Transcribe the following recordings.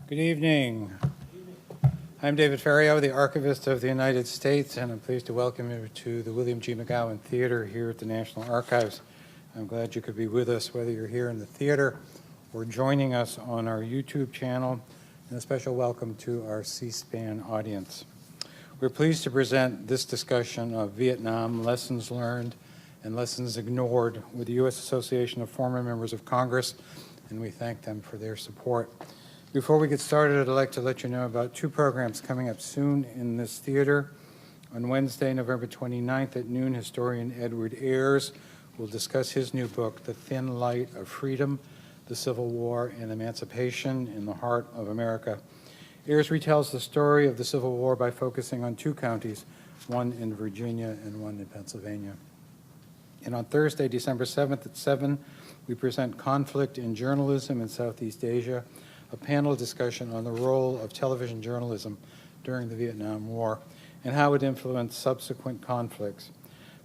Good evening. I'm David Ferriero, the Archivist of the United States, and I'm pleased to welcome you to the William G. McGowan Theater here at the National Archives. I'm glad you could be with us, whether you're here in the theater or joining us on our YouTube channel, and a special welcome to our C-SPAN audience. We're pleased to present this discussion of Vietnam, lessons learned and lessons ignored with the U.S. Association of Former Members of Congress, and we thank them for their support. Before we get started, I'd like to let you know about two programs coming up soon in this theater. On Wednesday, November 29th at noon, historian Edward Ayers will discuss his new book, The Thin Light of Freedom, the Civil War and Emancipation in the Heart of America. Ayers retells the story of the Civil War by focusing on two counties, one in Virginia and one in Pennsylvania. And on Thursday, December 7th at 7, we present Conflict in Journalism in Southeast Asia, a panel discussion on the role of television journalism during the Vietnam War and how it influenced subsequent conflicts.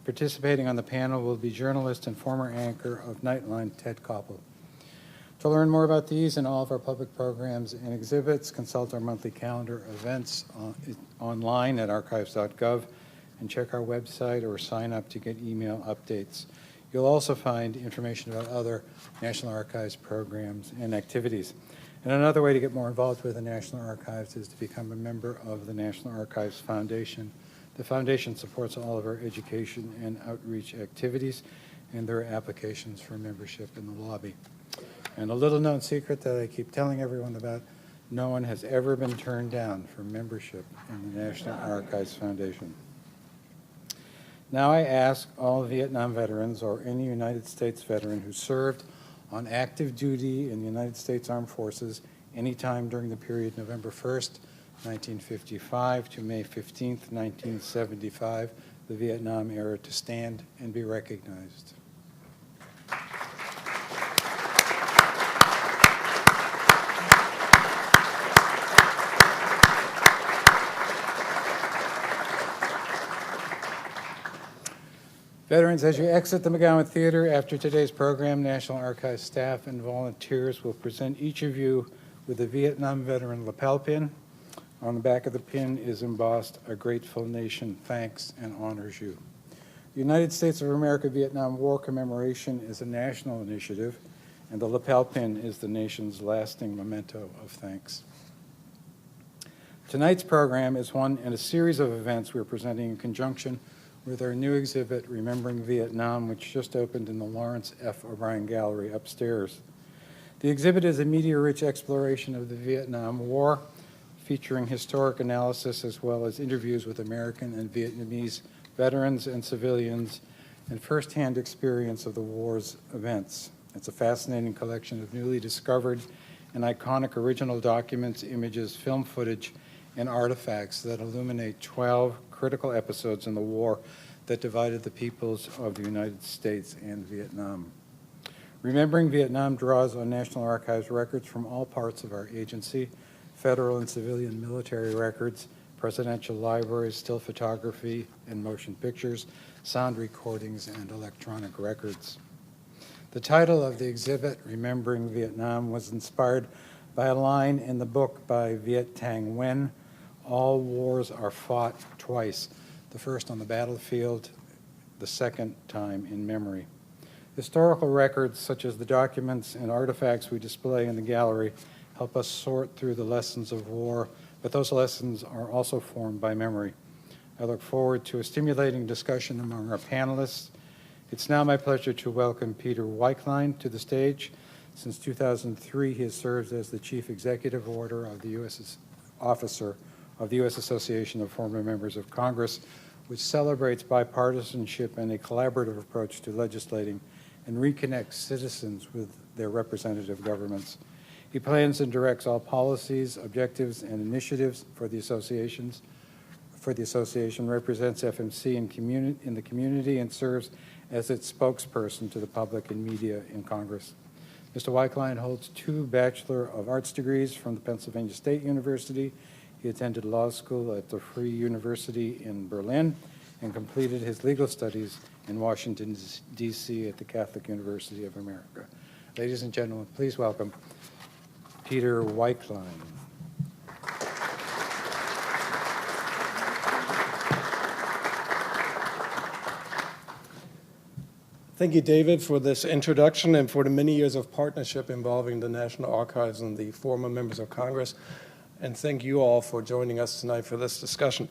Participating on the panel will be journalist and former anchor of Nightline, Ted Koppel. To learn more about these and all of our public programs and exhibits, consult our monthly calendar events online at archives.gov and check our website or sign up to get email updates. You'll also find information about other National Archives programs and activities. And another way to get more involved with the National Archives is to become a member of the National Archives Foundation. The foundation supports all of our education and outreach activities, and there are applications for membership in the lobby. And a little known secret that I keep telling everyone about, no one has ever been turned down for membership in the National Archives Foundation. Now I ask all Vietnam veterans or any United States veteran who served on active duty in the United States Armed Forces anytime during the period November 1st, 1955 to May 15th, 1975, the Vietnam era, to stand and be recognized. Veterans, as you exit the McGowan Theater after today's program, National Archives staff and volunteers will present each of you with a Vietnam veteran lapel pin. On the back of the pin is embossed, "A grateful nation thanks and honors you." The United States of America Vietnam War commemoration is a national initiative, and the lapel pin is the nation's lasting memento of thanks. Tonight's program is one in a series of events we're presenting in conjunction with our new exhibit, Remembering Vietnam, which just opened in the Lawrence F. O'Brien Gallery upstairs. The exhibit is a media-rich exploration of the Vietnam War, featuring historic analysis as well as interviews with American and Vietnamese veterans and civilians and firsthand experience of the war's events. It's a fascinating collection of newly discovered and iconic original documents, images, film footage, and artifacts that illuminate 12 critical episodes in the war that divided the peoples of the United States and Vietnam. Remembering Vietnam draws on National Archives records from all parts of our agency, federal and civilian military records, presidential libraries, still photography and motion pictures, sound recordings, and electronic records. The title of the exhibit, Remembering Vietnam, was inspired by a line in the book by Viet Thanh Nguyen, "All wars are fought twice, the first on the battlefield, the second time in memory." Historical records, such as the documents and artifacts we display in the gallery, help us sort through the lessons of war, but those lessons are also formed by memory. I look forward to a stimulating discussion among our panelists. It's now my pleasure to welcome Peter Weiklein to the stage. Since 2003, he has served as the Chief Executive Order of the U.S. Officer of the U.S. Association of Former Members of Congress, which celebrates bipartisanship and a collaborative approach to legislating and reconnects citizens with their representative governments. He plans and directs all policies, objectives, and initiatives for the association, represents FMC in the community, and serves as its spokesperson to the public and media in Congress. Mr. Weiklein holds 2 Bachelor of Arts degrees from the Pennsylvania State University. He attended law school at the Free University in Berlin and completed his legal studies in Washington, D.C. at the Catholic University of America. Ladies and gentlemen, please welcome Peter Weiklein. Thank you, David, for this introduction and for the many years of partnership involving the National Archives and the former members of Congress. And thank you all for joining us tonight for this discussion.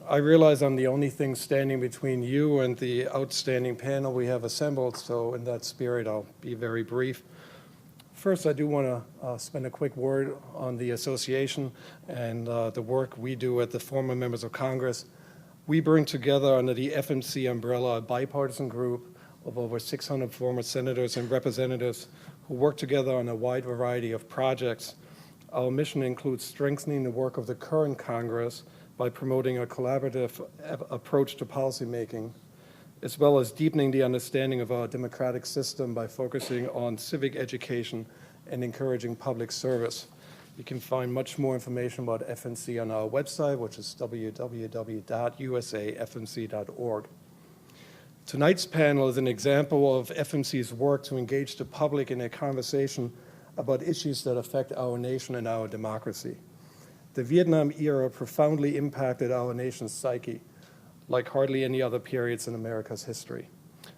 I realize I'm the only thing standing between you and the outstanding panel we have assembled, so in that spirit, I'll be very brief. First, I do want to spend a quick word on the association and the work we do at the former members of Congress. We bring together under the FMC umbrella a bipartisan group of over 600 former senators and representatives who work together on a wide variety of projects. Our mission includes strengthening the work of the current Congress by promoting a collaborative approach to policymaking, as well as deepening the understanding of our democratic system by focusing on civic education and encouraging public service. You can find much more information about FMC on our website, which is www.usafmc.org. Tonight's panel is an example of FMC's work to engage the public in a conversation about issues that affect our nation and our democracy. The Vietnam era profoundly impacted our nation's psyche, like hardly any other periods in America's history.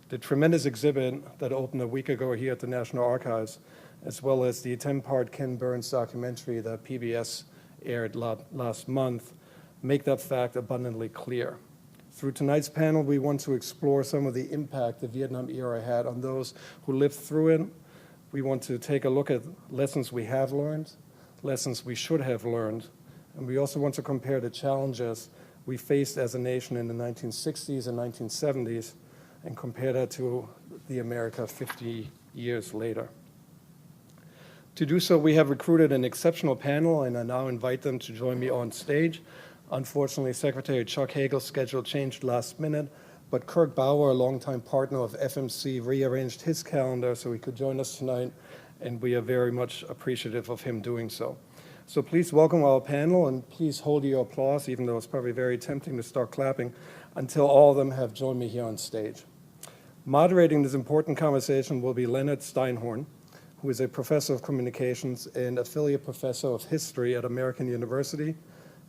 The tremendous exhibit that opened a week ago here at the National Archives, as well as the 10-part Ken Burns documentary that PBS aired last month, make that fact abundantly clear. Through tonight's panel, we want to explore some of the impact the Vietnam era had on those who lived through it. We want to take a look at lessons we have learned, lessons we should have learned, and we also want to compare the challenges we faced as a nation in the 1960s and 1970s and compare that to the America 50 years later. To do so, we have recruited an exceptional panel, and I now invite them to join me on stage. Unfortunately, Secretary Chuck Hagel's schedule changed last minute, but Kirk Bauer, a longtime partner of FMC, rearranged his calendar so he could join us tonight, and we are very much appreciative of him doing so. So please welcome our panel, and please hold your applause, even though it's probably very tempting to start clapping, until all of them have joined me here on stage. Moderating this important conversation will be Leonard Steinhorn, who is a professor of communications and affiliate professor of history at American University,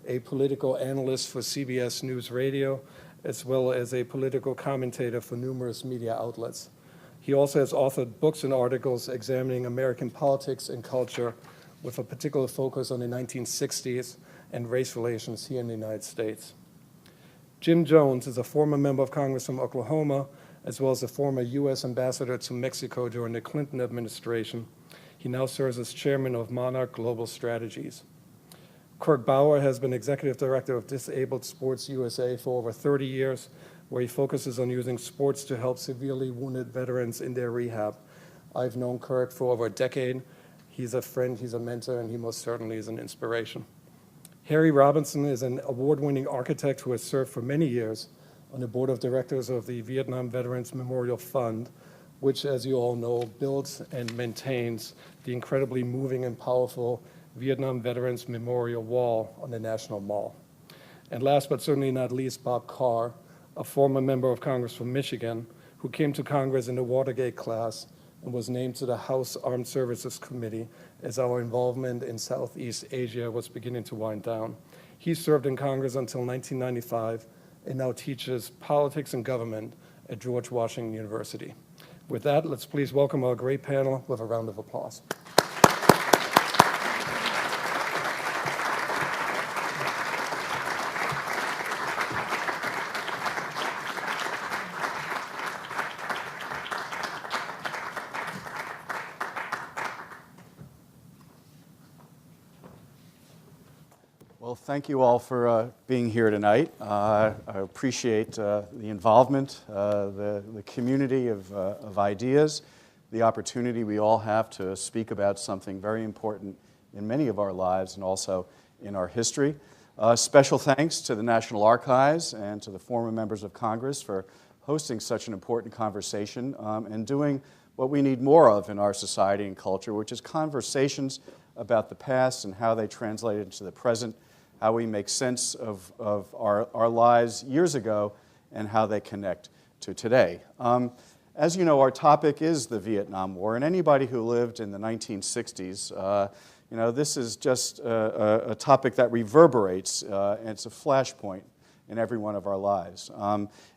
a political analyst for CBS News Radio, as well as a political commentator for numerous media outlets. He also has authored books and articles examining American politics and culture with a particular focus on the 1960s and race relations here in the United States. Jim Jones is a former member of Congress from Oklahoma, as well as a former U.S. ambassador to Mexico during the Clinton administration. He now serves as chairman of Monarch Global Strategies. Kirk Bauer has been executive director of Disabled Sports USA for over 30 years, where he focuses on using sports to help severely wounded veterans in their rehab. I've known Kirk for over a decade. He's a friend, he's a mentor, and he most certainly is an inspiration. Harry Robinson is an award-winning architect who has served for many years on the board of directors of the Vietnam Veterans Memorial Fund, which, as you all know, builds and maintains the incredibly moving and powerful Vietnam Veterans Memorial Wall on the National Mall. And last but certainly not least, Bob Carr, a former member of Congress from Michigan, who came to Congress in the Watergate class and was named to the House Armed Services Committee as our involvement in Southeast Asia was beginning to wind down. He served in Congress until 1995 and now teaches politics and government at George Washington University. With that, let's please welcome our great panel with a round of applause. Well, thank you all for being here tonight. I appreciate the involvement, the community of ideas, the opportunity we all have to speak about something very important in many of our lives and also in our history. Special thanks to the National Archives and to the former members of Congress for hosting such an important conversation and doing what we need more of in our society and culture, which is conversations about the past and how they translate into the present, how we make sense of our lives years ago, and how they connect to today. As you know, our topic is the Vietnam War, and anybody who lived in the 1960s, this is just a topic that reverberates, and it's a flashpoint in every one of our lives.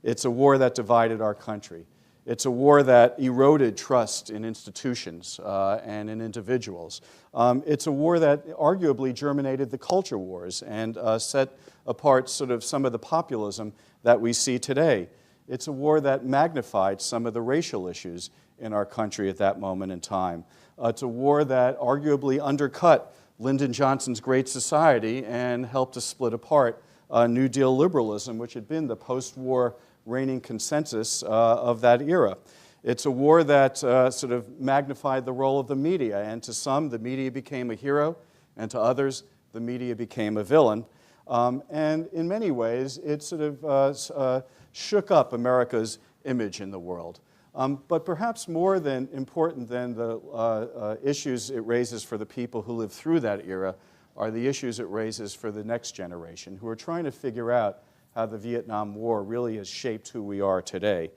It's a war that divided our country. It's a war that eroded trust in institutions and in individuals. It's a war that arguably germinated the culture wars and set apart sort of some of the populism that we see today. It's a war that magnified some of the racial issues in our country at that moment in time. It's a war that arguably undercut Lyndon Johnson's Great Society and helped to split apart New Deal liberalism, which had been the post-war reigning consensus of that era. It's a war that sort of magnified the role of the media, and to some, the media became a hero, and to others, the media became a villain. And in many ways, it sort of shook up America's image in the world. But perhaps more than important than the issues it raises for the people who lived through that era are the issues it raises for the next generation, who are trying to figure out how the Vietnam War really has shaped who we are today.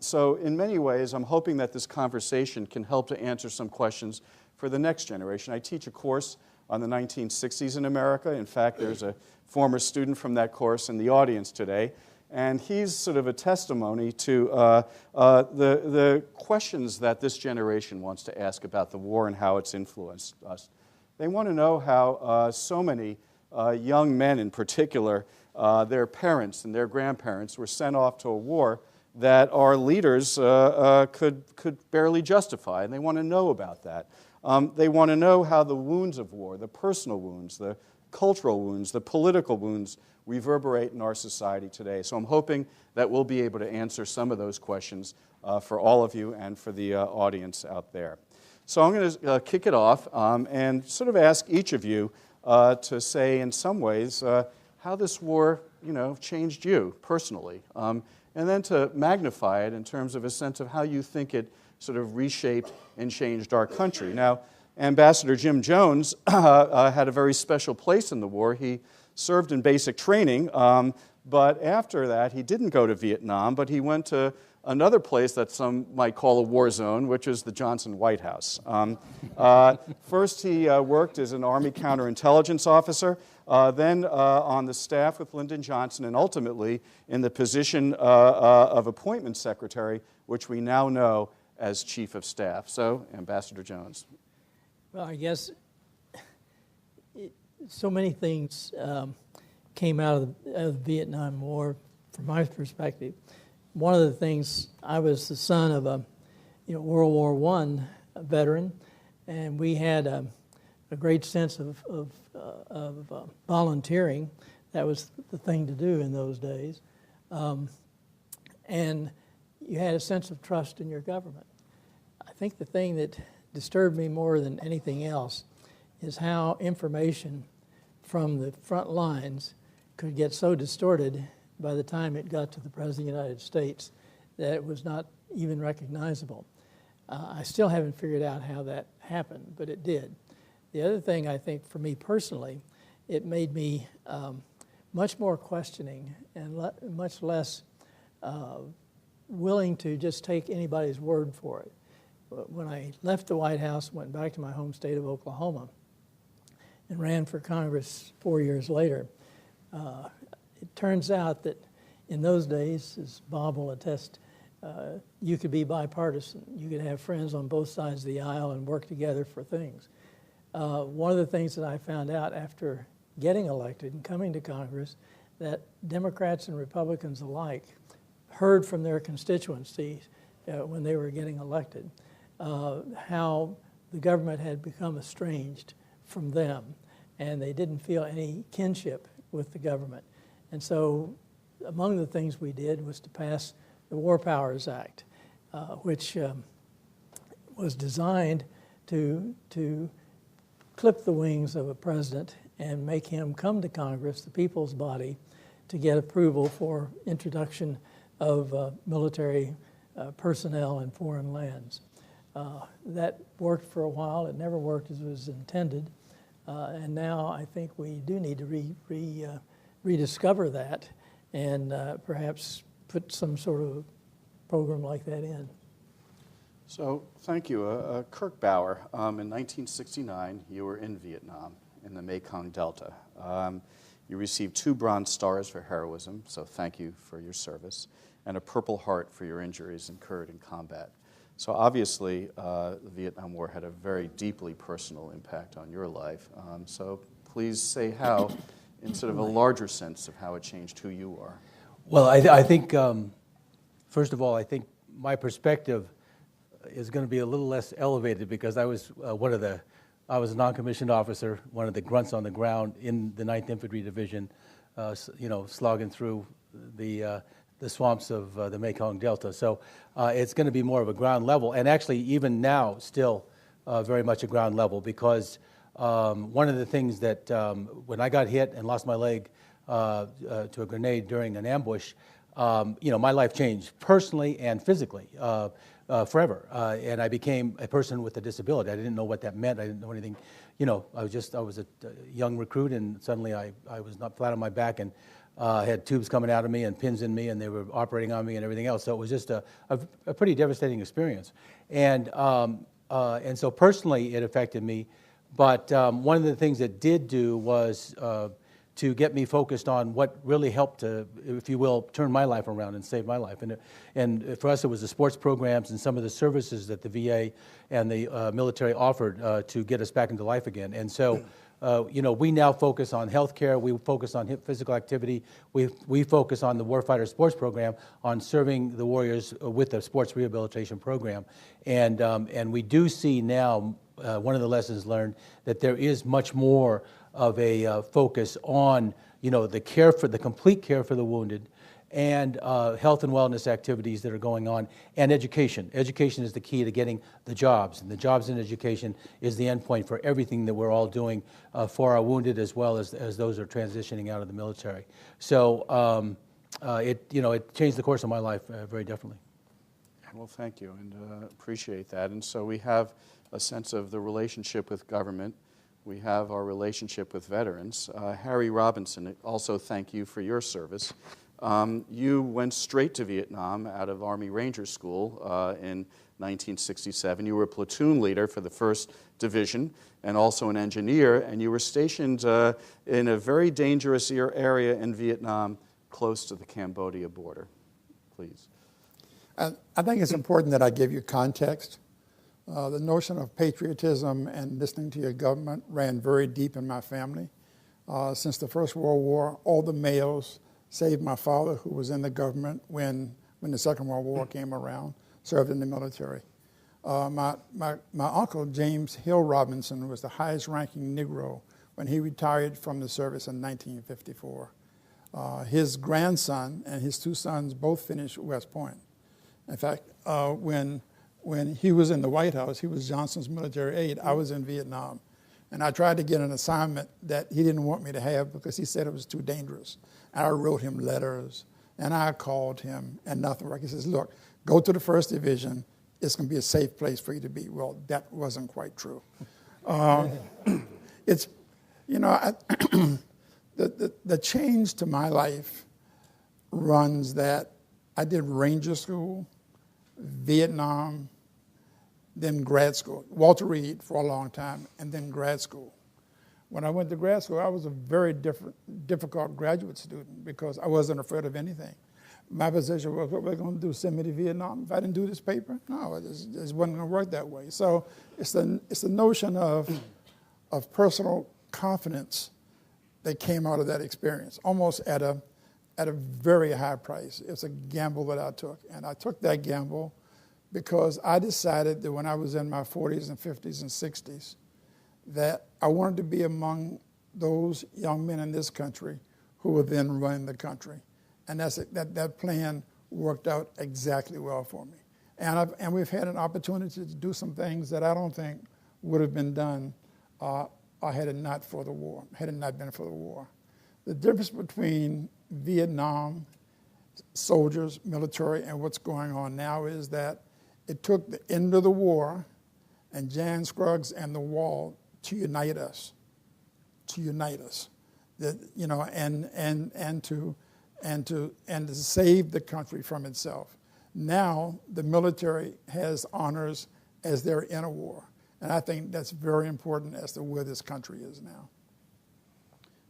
So in many ways, I'm hoping that this conversation can help to answer some questions for the next generation. I teach a course on the 1960s in America. In fact, there's a former student from that course in the audience today. And he's sort of a testimony to the questions that this generation wants to ask about the war and how it's influenced us. They want to know how so many young men in particular, their parents and their grandparents were sent off to a war that our leaders could barely justify, and they want to know about that. They want to know how the wounds of war, the personal wounds, the cultural wounds, the political wounds, reverberate in our society today. So I'm hoping that we'll be able to answer some of those questions for all of you and for the audience out there. So I'm going to kick it off and sort of ask each of you to say in some ways how this war, changed you personally, and then to magnify it in terms of a sense of how you think it sort of reshaped and changed our country. Now, Ambassador Jim Jones had a very special place in the war. He served in basic training, but after that, he didn't go to Vietnam, but he went to another place that some might call a war zone, which is the Johnson White House. First, he worked as an Army counterintelligence officer, then on the staff with Lyndon Johnson, and ultimately in the position of appointment secretary, which we now know as Chief of Staff. So, Ambassador Jones. Well, I guess so many things came out of the Vietnam War from my perspective. One of the things, I was the son of a World War I veteran, and we had a great sense of volunteering. That was the thing to do in those days. And you had a sense of trust in your government. I think the thing that disturbed me more than anything else is how information from the front lines could get so distorted by the time it got to the President of the United States that it was not even recognizable. I still haven't figured out how that happened, but it did. The other thing, I think, for me personally, it made me much more questioning and much less willing to just take anybody's word for it. When I left the White House, went back to my home state of Oklahoma, and ran for Congress 4 years later, it turns out that in those days, as Bob will attest, you could be bipartisan. You could have friends on both sides of the aisle and work together for things. One of the things that I found out after getting elected and coming to Congress, that Democrats and Republicans alike heard from their constituencies when they were getting elected how the government had become estranged from them, and they didn't feel any kinship with the government. And so among the things we did was to pass the War Powers Act, which was designed to clip the wings of a president and make him come to Congress, the people's body, to get approval for introduction of military personnel in foreign lands. That worked for a while. It never worked as it was intended. And now I think we do need to rediscover that and perhaps put some sort of program like that in. So, thank you. Kirk Bauer, in 1969, you were in Vietnam, in the Mekong Delta. You received 2 Bronze Stars for heroism, so thank you for your service. and a Purple Heart for your injuries incurred in combat. So obviously, the Vietnam War had a very deeply personal impact on your life. So please say how, in sort of a larger sense of how it changed who you are. Well, I think, first of all, I think my perspective is going to be a little less elevated because I was I was a non-commissioned officer, one of the grunts on the ground in the 9th Infantry Division, slogging through the swamps of the Mekong Delta. So it's going to be more of a ground level, and actually even now still very much a ground level, because one of the things that when I got hit and lost my leg to a grenade during an ambush, my life changed personally and physically forever, and I became a person with a disability. I didn't know what that meant. I didn't know anything. I was a young recruit, and suddenly I was not flat on my back, and I had tubes coming out of me and pins in me, and they were operating on me and everything else. So it was just a pretty devastating experience, and so personally it affected me. But one of the things it did do was to get me focused on what really helped to, if you will, turn my life around and save my life. And for us, it was the sports programs and some of the services that the VA and the military offered to get us back into life again. And so, we now focus on healthcare. We focus on physical activity. We focus on the Warfighter Sports Program, on serving the warriors with the sports rehabilitation program. And we do see now, one of the lessons learned, that there is much more of a focus on, the complete care for the wounded, and health and wellness activities that are going on, and education. Education is the key to getting the jobs, and the jobs in education is the endpoint for everything that we're all doing for our wounded, as well as those who are transitioning out of the military. So it changed the course of my life very definitely. Well, thank you, and appreciate that. And so we have a sense of the relationship with government. We have our relationship with veterans. Harry Robinson, also thank you for your service. You went straight to Vietnam out of Army Ranger School in 1967. You were a platoon leader for the 1st Division and also an engineer, and you were stationed in a very dangerous area in Vietnam close to the Cambodia border. Please. I think it's important that I give you context. The notion of patriotism and listening to your government ran very deep in my family. Since the First World War, all the males, save my father, who was in the government when the Second World War came around, served in the military. My uncle, James Hill Robinson, was the highest ranking Negro when he retired from the service in 1954. His grandson and his 2 sons both finished West Point. In fact, when he was in the White House, he was Johnson's military aide. I was in Vietnam. And I tried to get an assignment that he didn't want me to have because he said it was too dangerous. And I wrote him letters, and I called him, and nothing worked. He says, look, go to the 1st Division. It's going to be a safe place for you to be. Well, that wasn't quite true. It's, the change to my life runs that I did Ranger School, Vietnam, then grad school, Walter Reed for a long time, and then grad school. When I went to grad school, I was a very difficult graduate student because I wasn't afraid of anything. My position was, what were they going to do, send me to Vietnam if I didn't do this paper? No, it just wasn't going to work that way. So it's the notion of personal confidence that came out of that experience, almost at a very high price. It's a gamble that I took, and I took that gamble because I decided that when I was in my 40s and 50s and 60s that I wanted to be among those young men in this country who were then running the country. And that plan worked out exactly well for me. And we've had an opportunity to do some things that I don't think would have been done had it not been for the war. The difference between Vietnam soldiers, military, and what's going on now is that it took the end of the war and Jan Scruggs and the wall to unite us, that, and to save the country from itself. Now the military has honors as they're in a war, and I think that's very important as to where this country is now.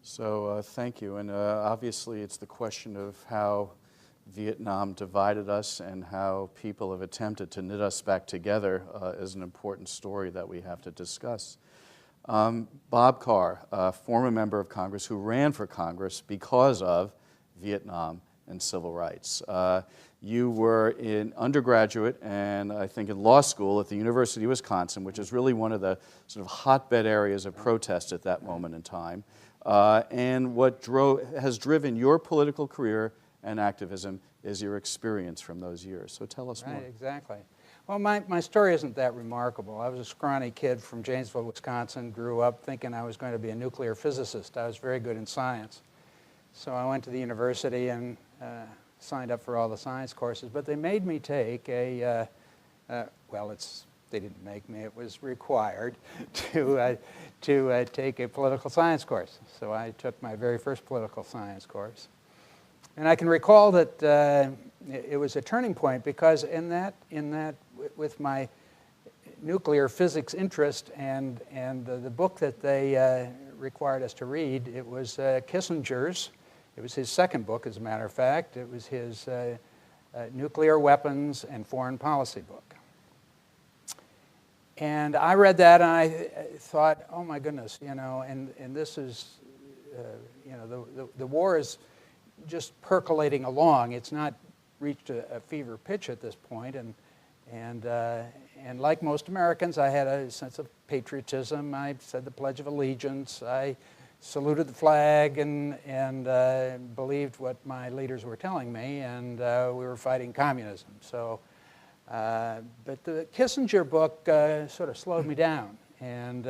So thank you, and obviously it's the question of how Vietnam divided us and how people have attempted to knit us back together is an important story that we have to discuss. Bob Carr, a former member of Congress who ran for Congress because of Vietnam and civil rights. You were in undergraduate and I think in law school at the University of Wisconsin, which is really one of the sort of hotbed areas of protest at that moment in time. And what has driven your political career and activism is your experience from those years. So tell us more. Right, exactly. Well, my story isn't that remarkable. I was a scrawny kid from Janesville, Wisconsin, grew up thinking I was going to be a nuclear physicist. I was very good in science. So I went to the university and signed up for all the science courses, but they made me take they didn't make me, it was required to take a political science course. So I took my very first political science course. And I can recall that it was a turning point because in that, with my nuclear physics interest and the book that they required us to read, it was Kissinger's. It was his second book, as a matter of fact. It was his Nuclear Weapons and Foreign Policy book. And I read that and I thought, oh my goodness, and this is, the war is just percolating along. It's not reached a fever pitch at this point, and like most Americans, I had a sense of patriotism. I said the Pledge of Allegiance. I saluted the flag and believed what my leaders were telling me, and we were fighting communism. So, but the Kissinger book sort of slowed me down and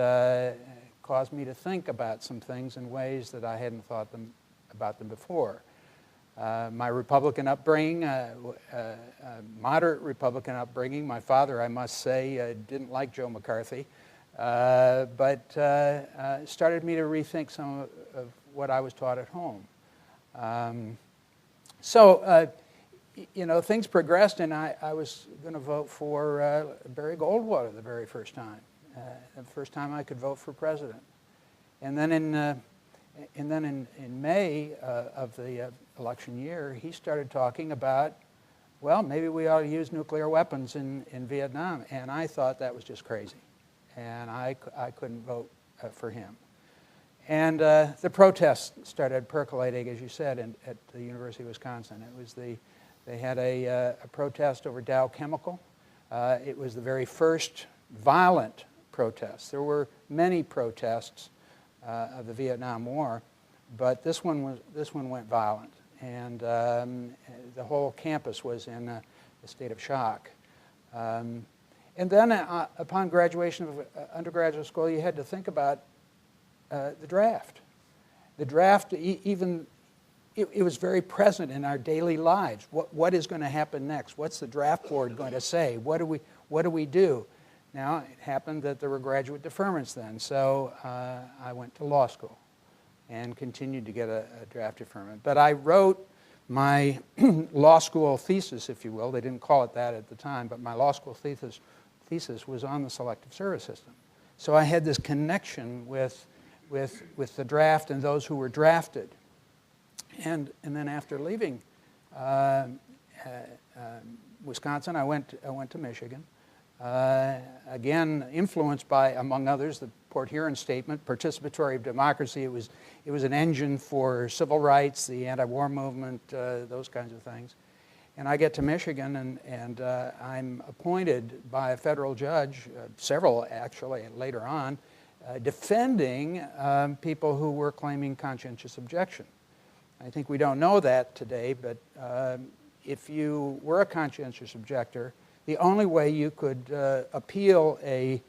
caused me to think about some things in ways that I hadn't thought about them before. My Republican upbringing, moderate Republican upbringing. My father, I must say, didn't like Joe McCarthy, but started me to rethink some of what I was taught at home. Things progressed, and I was going to vote for Barry Goldwater the very first time, the first time I could vote for president. And then in May of the election year, he started talking about, well, maybe we ought to use nuclear weapons in Vietnam. And I thought that was just crazy. And I couldn't vote for him. And the protests started percolating, as you said, at the University of Wisconsin. It was they had a protest over Dow Chemical. It was the very first violent protest. There were many protests of the Vietnam War, but this one went violent, and the whole campus was in a state of shock. And then upon graduation of undergraduate school, you had to think about the draft. The draft, even it was very present in our daily lives. What is going to happen next? What's the draft board going to say? What do we do? Now, it happened that there were graduate deferments then, so I went to law school and continued to get a draft deferment. But I wrote my law school thesis, if you will. They didn't call it that at the time, but my law school thesis was on the selective service system. So I had this connection with the draft and those who were drafted. And then after leaving Wisconsin, I went to Michigan. Again, influenced by, among others, the Port Huron Statement, participatory democracy. It was an engine for civil rights, the anti-war movement, those kinds of things. And I get to Michigan, and I'm appointed by a federal judge, several actually later on, defending people who were claiming conscientious objection. I think we don't know that today, but if you were a conscientious objector, the only way you could appeal a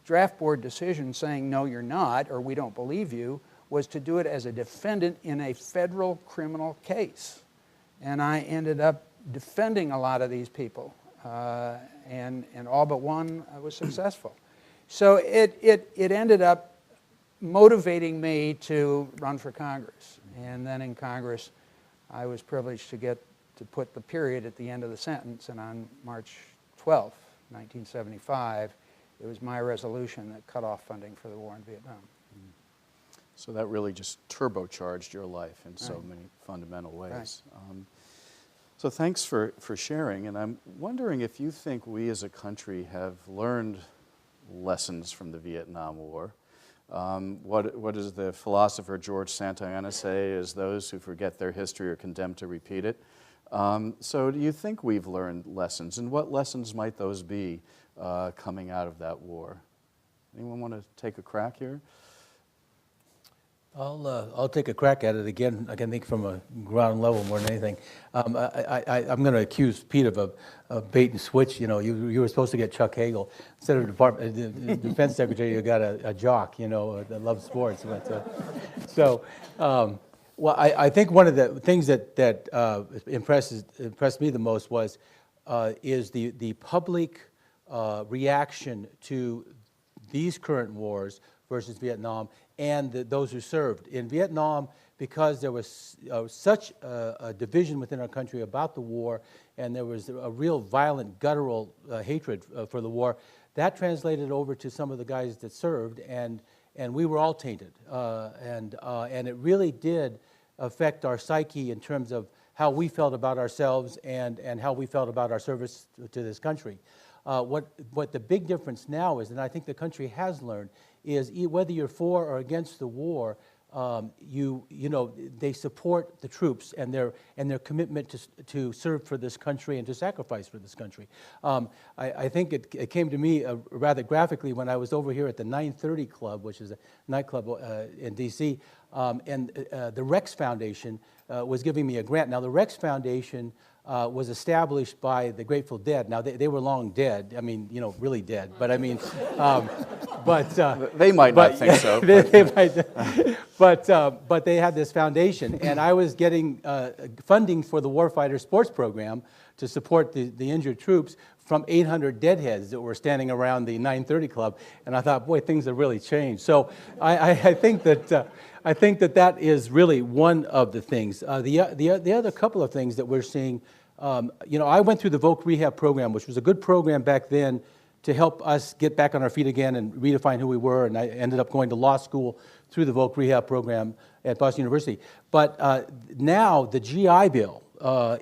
draft board decision saying, no, you're not, or we don't believe you, was to do it as a defendant in a federal criminal case. And I ended up defending a lot of these people, and all but one was successful. So it ended up motivating me to run for Congress. And then in Congress, I was privileged to put the period at the end of the sentence, and on March 12th, 1975, it was my resolution that cut off funding for the war in Vietnam. So that really just turbocharged your life in so many fundamental ways. Right. So thanks for sharing, and I'm wondering if you think we as a country have learned lessons from the Vietnam War. What does the philosopher George Santayana say, is those who forget their history are condemned to repeat it. So do you think we've learned lessons, and what lessons might those be coming out of that war? Anyone want to take a crack here? I'll take a crack at it again. I can think from a ground level more than anything. I'm going to accuse Pete of a bait and switch. You know, you were supposed to get Chuck Hagel instead of the defense secretary. You got a jock. You know, that loves sports. But, well, I think one of the things that impressed me the most is the public reaction to these current wars versus Vietnam, and those who served. In Vietnam, because there was such a division within our country about the war, and there was a real violent, guttural hatred for the war, that translated over to some of the guys that served, and we were all tainted. And it really did affect our psyche in terms of how we felt about ourselves and how we felt about our service to this country. What the big difference now is, and I think the country has learned, is whether you're for or against the war, you know they support the troops and their commitment to serve for this country and to sacrifice for this country. I think it came to me rather graphically when I was over here at the 930 Club, which is a nightclub in D.C., and the Rex Foundation was giving me a grant. Now the Rex Foundation was established by the Grateful Dead. Now they were long dead. I mean, you know, really dead. But I mean, they might not think so. They might, but they had this foundation, and I was getting funding for the Warfighter Sports Program to support the injured troops from 800 deadheads that were standing around the 930 Club, and I thought, boy, things have really changed. So I think that is really one of the things. The other couple of things that we're seeing, you know, I went through the Voc Rehab program, which was a good program back then to help us get back on our feet again and redefine who we were, and I ended up going to law school through the Voc Rehab program at Boston University. But now the GI Bill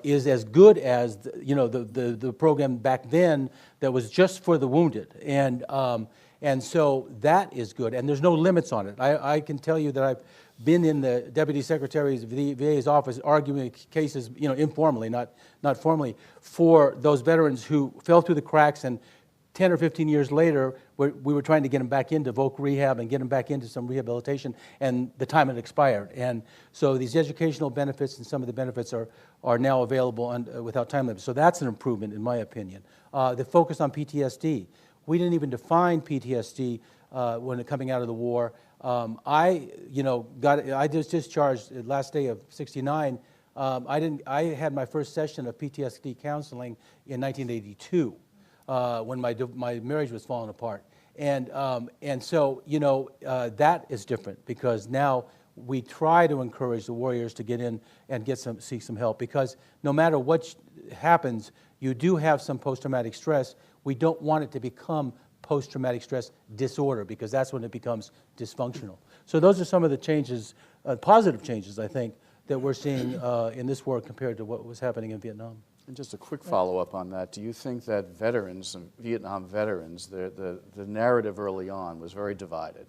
is as good as the program back then that was just for the wounded, and so that is good, and there's no limits on it. I can tell you that I've been in the Deputy Secretary's VA's office arguing cases, you know, informally, not formally, for those veterans who fell through the cracks, and 10 or 15 years later, we were trying to get them back into Voc Rehab and get them back into some rehabilitation, and the time had expired. And so these educational benefits and some of the benefits are now available without time limits. So that's an improvement, in my opinion. The focus on PTSD. We didn't even define PTSD when coming out of the war. I was discharged the last day of '69. I had my first session of PTSD counseling in 1982. When my marriage was falling apart, and so that is different, because now we try to encourage the warriors to get in and seek some help, because no matter what happens, you do have some post-traumatic stress. We don't want it to become post-traumatic stress disorder, because that's when it becomes dysfunctional. So those are some of the changes, positive changes, I think, that we're seeing in this war compared to what was happening in Vietnam. And just a quick follow-up on that. Do you think that veterans, Vietnam veterans, the narrative early on was very divided?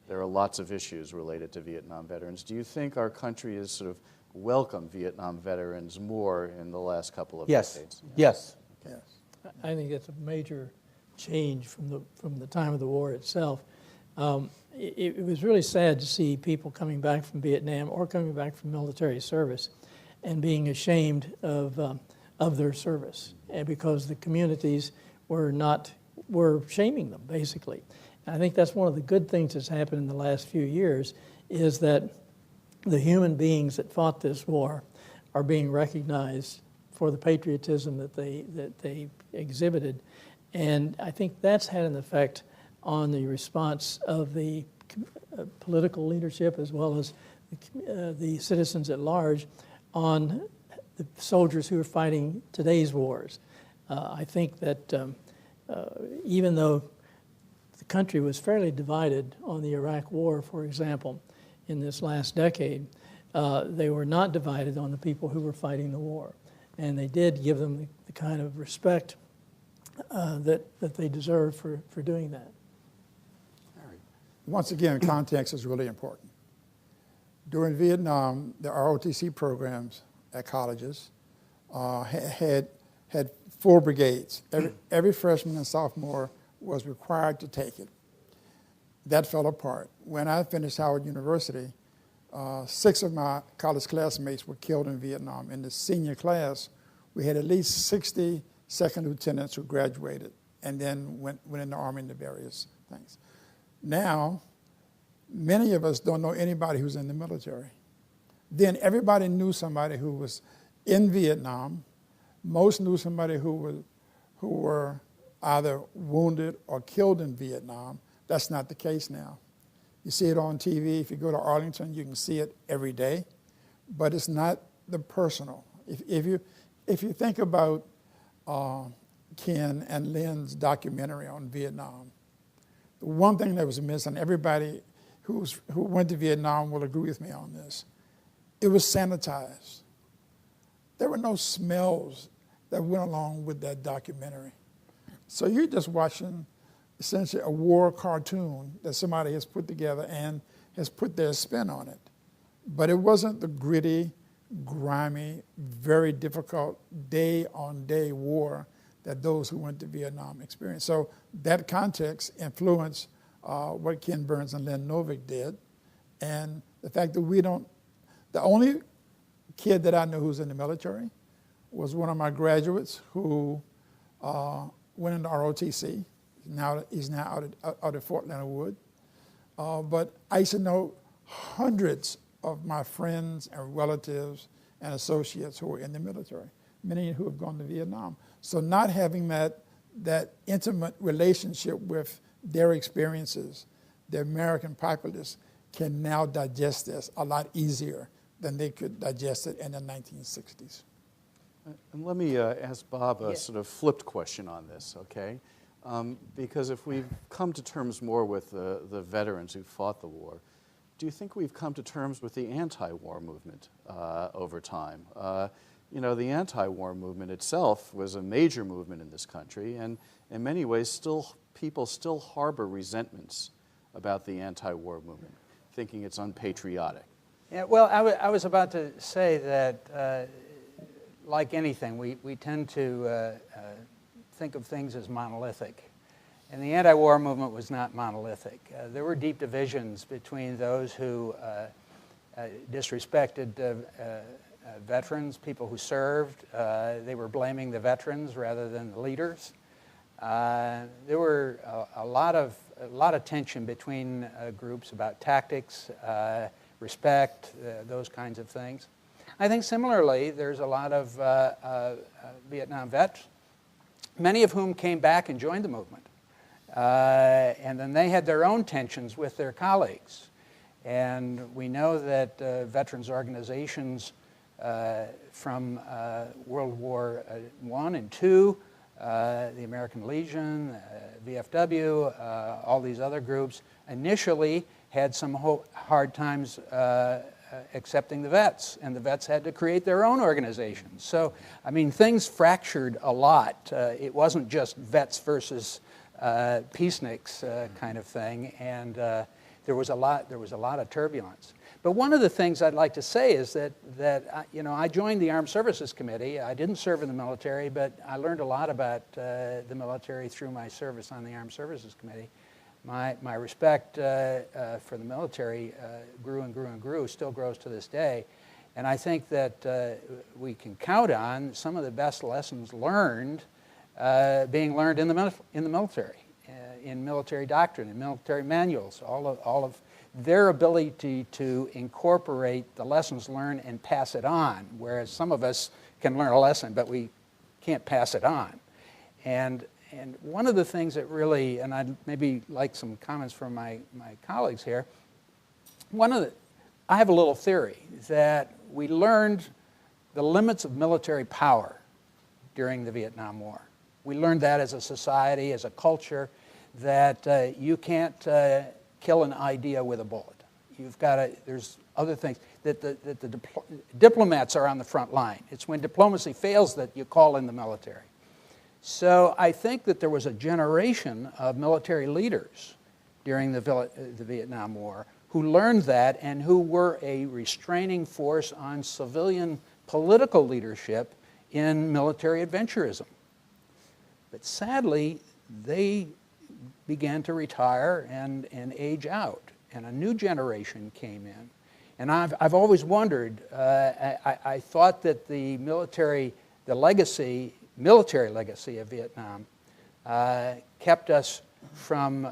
There are lots of issues related to Vietnam veterans. Do you think our country has sort of welcomed Vietnam veterans more in the last couple of decades? Yes. Yes. I think that's a major change from the time of the war itself. It was really sad to see people coming back from Vietnam or coming back from military service and being ashamed of their service, and because the communities were shaming them, basically. And I think that's one of the good things that's happened in the last few years, is that the human beings that fought this war are being recognized for the patriotism that they exhibited, and I think that's had an effect on the response of the political leadership as well as the citizens at large on the soldiers who are fighting today's wars. I think that even though the country was fairly divided on the Iraq War, for example, in this last decade, they were not divided on the people who were fighting the war. and they did give them the kind of respect that they deserve for doing that. Once again, context is really important. During Vietnam, the ROTC programs at colleges had 4 brigades. Every freshman and sophomore was required to take it. That fell apart. When I finished Howard University, 6 of my college classmates were killed in Vietnam. In the senior class, we had at least 60 second lieutenants who graduated and then went in the Army into various things. Now, many of us don't know anybody who's in the military. Then everybody knew somebody who was in Vietnam. Most knew somebody who were either wounded or killed in Vietnam. That's not the case now. You see it on TV. If you go to Arlington, you can see it every day. But it's not the personal. If you think about Ken and Lynn's documentary on Vietnam, the one thing that was missing, everybody who went to Vietnam will agree with me on this, it was sanitized. There were no smells that went along with that documentary. So you're just watching essentially a war cartoon that somebody has put together and has put their spin on it. But it wasn't the gritty, grimy, very difficult day-on-day war that those who went to Vietnam experienced. So that context influenced what Ken Burns and Lynn Novick did. And the fact that the only kid that I knew who was in the military was one of my graduates who went into ROTC. He's now out at Fort Leonard Wood. But I used to know hundreds of my friends and relatives and associates who were in the military, many who have gone to Vietnam. So not having that intimate relationship with their experiences, the American populace can now digest this a lot easier than they could digest it in the 1960s. And let me ask Bob a sort of flipped question on this, okay? Because if we've come to terms more with the veterans who fought the war, do you think we've come to terms with the anti-war movement over time? You know, the anti-war movement itself was a major movement in this country, and in many ways, people still harbor resentments about the anti-war movement, thinking it's unpatriotic. Yeah, well, I was about to say that, like anything, we tend to think of things as monolithic. And the anti-war movement was not monolithic. There were deep divisions between those who disrespected veterans, people who served. They were blaming the veterans rather than the leaders. There were a lot of tension between groups about tactics, respect, those kinds of things. I think similarly, there's a lot of Vietnam vets, many of whom came back and joined the movement. And then they had their own tensions with their colleagues. And we know that veterans organizations from World War I and II, the American Legion, VFW, all these other groups, initially had some hard times accepting the vets, and the vets had to create their own organizations. So, I mean, things fractured a lot. It wasn't just vets versus peaceniks kind of thing, and there was a lot of turbulence. But one of the things I'd like to say is that you know, I joined the Armed Services Committee. I didn't serve in the military, but I learned a lot about the military through my service on the Armed Services Committee. My respect for the military grew and grew and grew, still grows to this day. And I think that we can count on some of the best lessons learned being learned in the military, in military doctrine, in military manuals, all of their ability to incorporate the lessons learned and pass it on, whereas some of us can learn a lesson, but we can't pass it on. And one of the things that really, and I'd maybe like some comments from my colleagues here, I have a little theory that we learned the limits of military power during the Vietnam War. We learned that as a society, as a culture, that you can't kill an idea with a bullet. You've got to, there's other things. that the diplomats are on the front line. It's when diplomacy fails that you call in the military. So I think that there was a generation of military leaders during the Vietnam War who learned that and who were a restraining force on civilian political leadership in military adventurism. But sadly, they began to retire and age out, and a new generation came in. And I've always wondered, I thought that the military legacy of Vietnam kept us from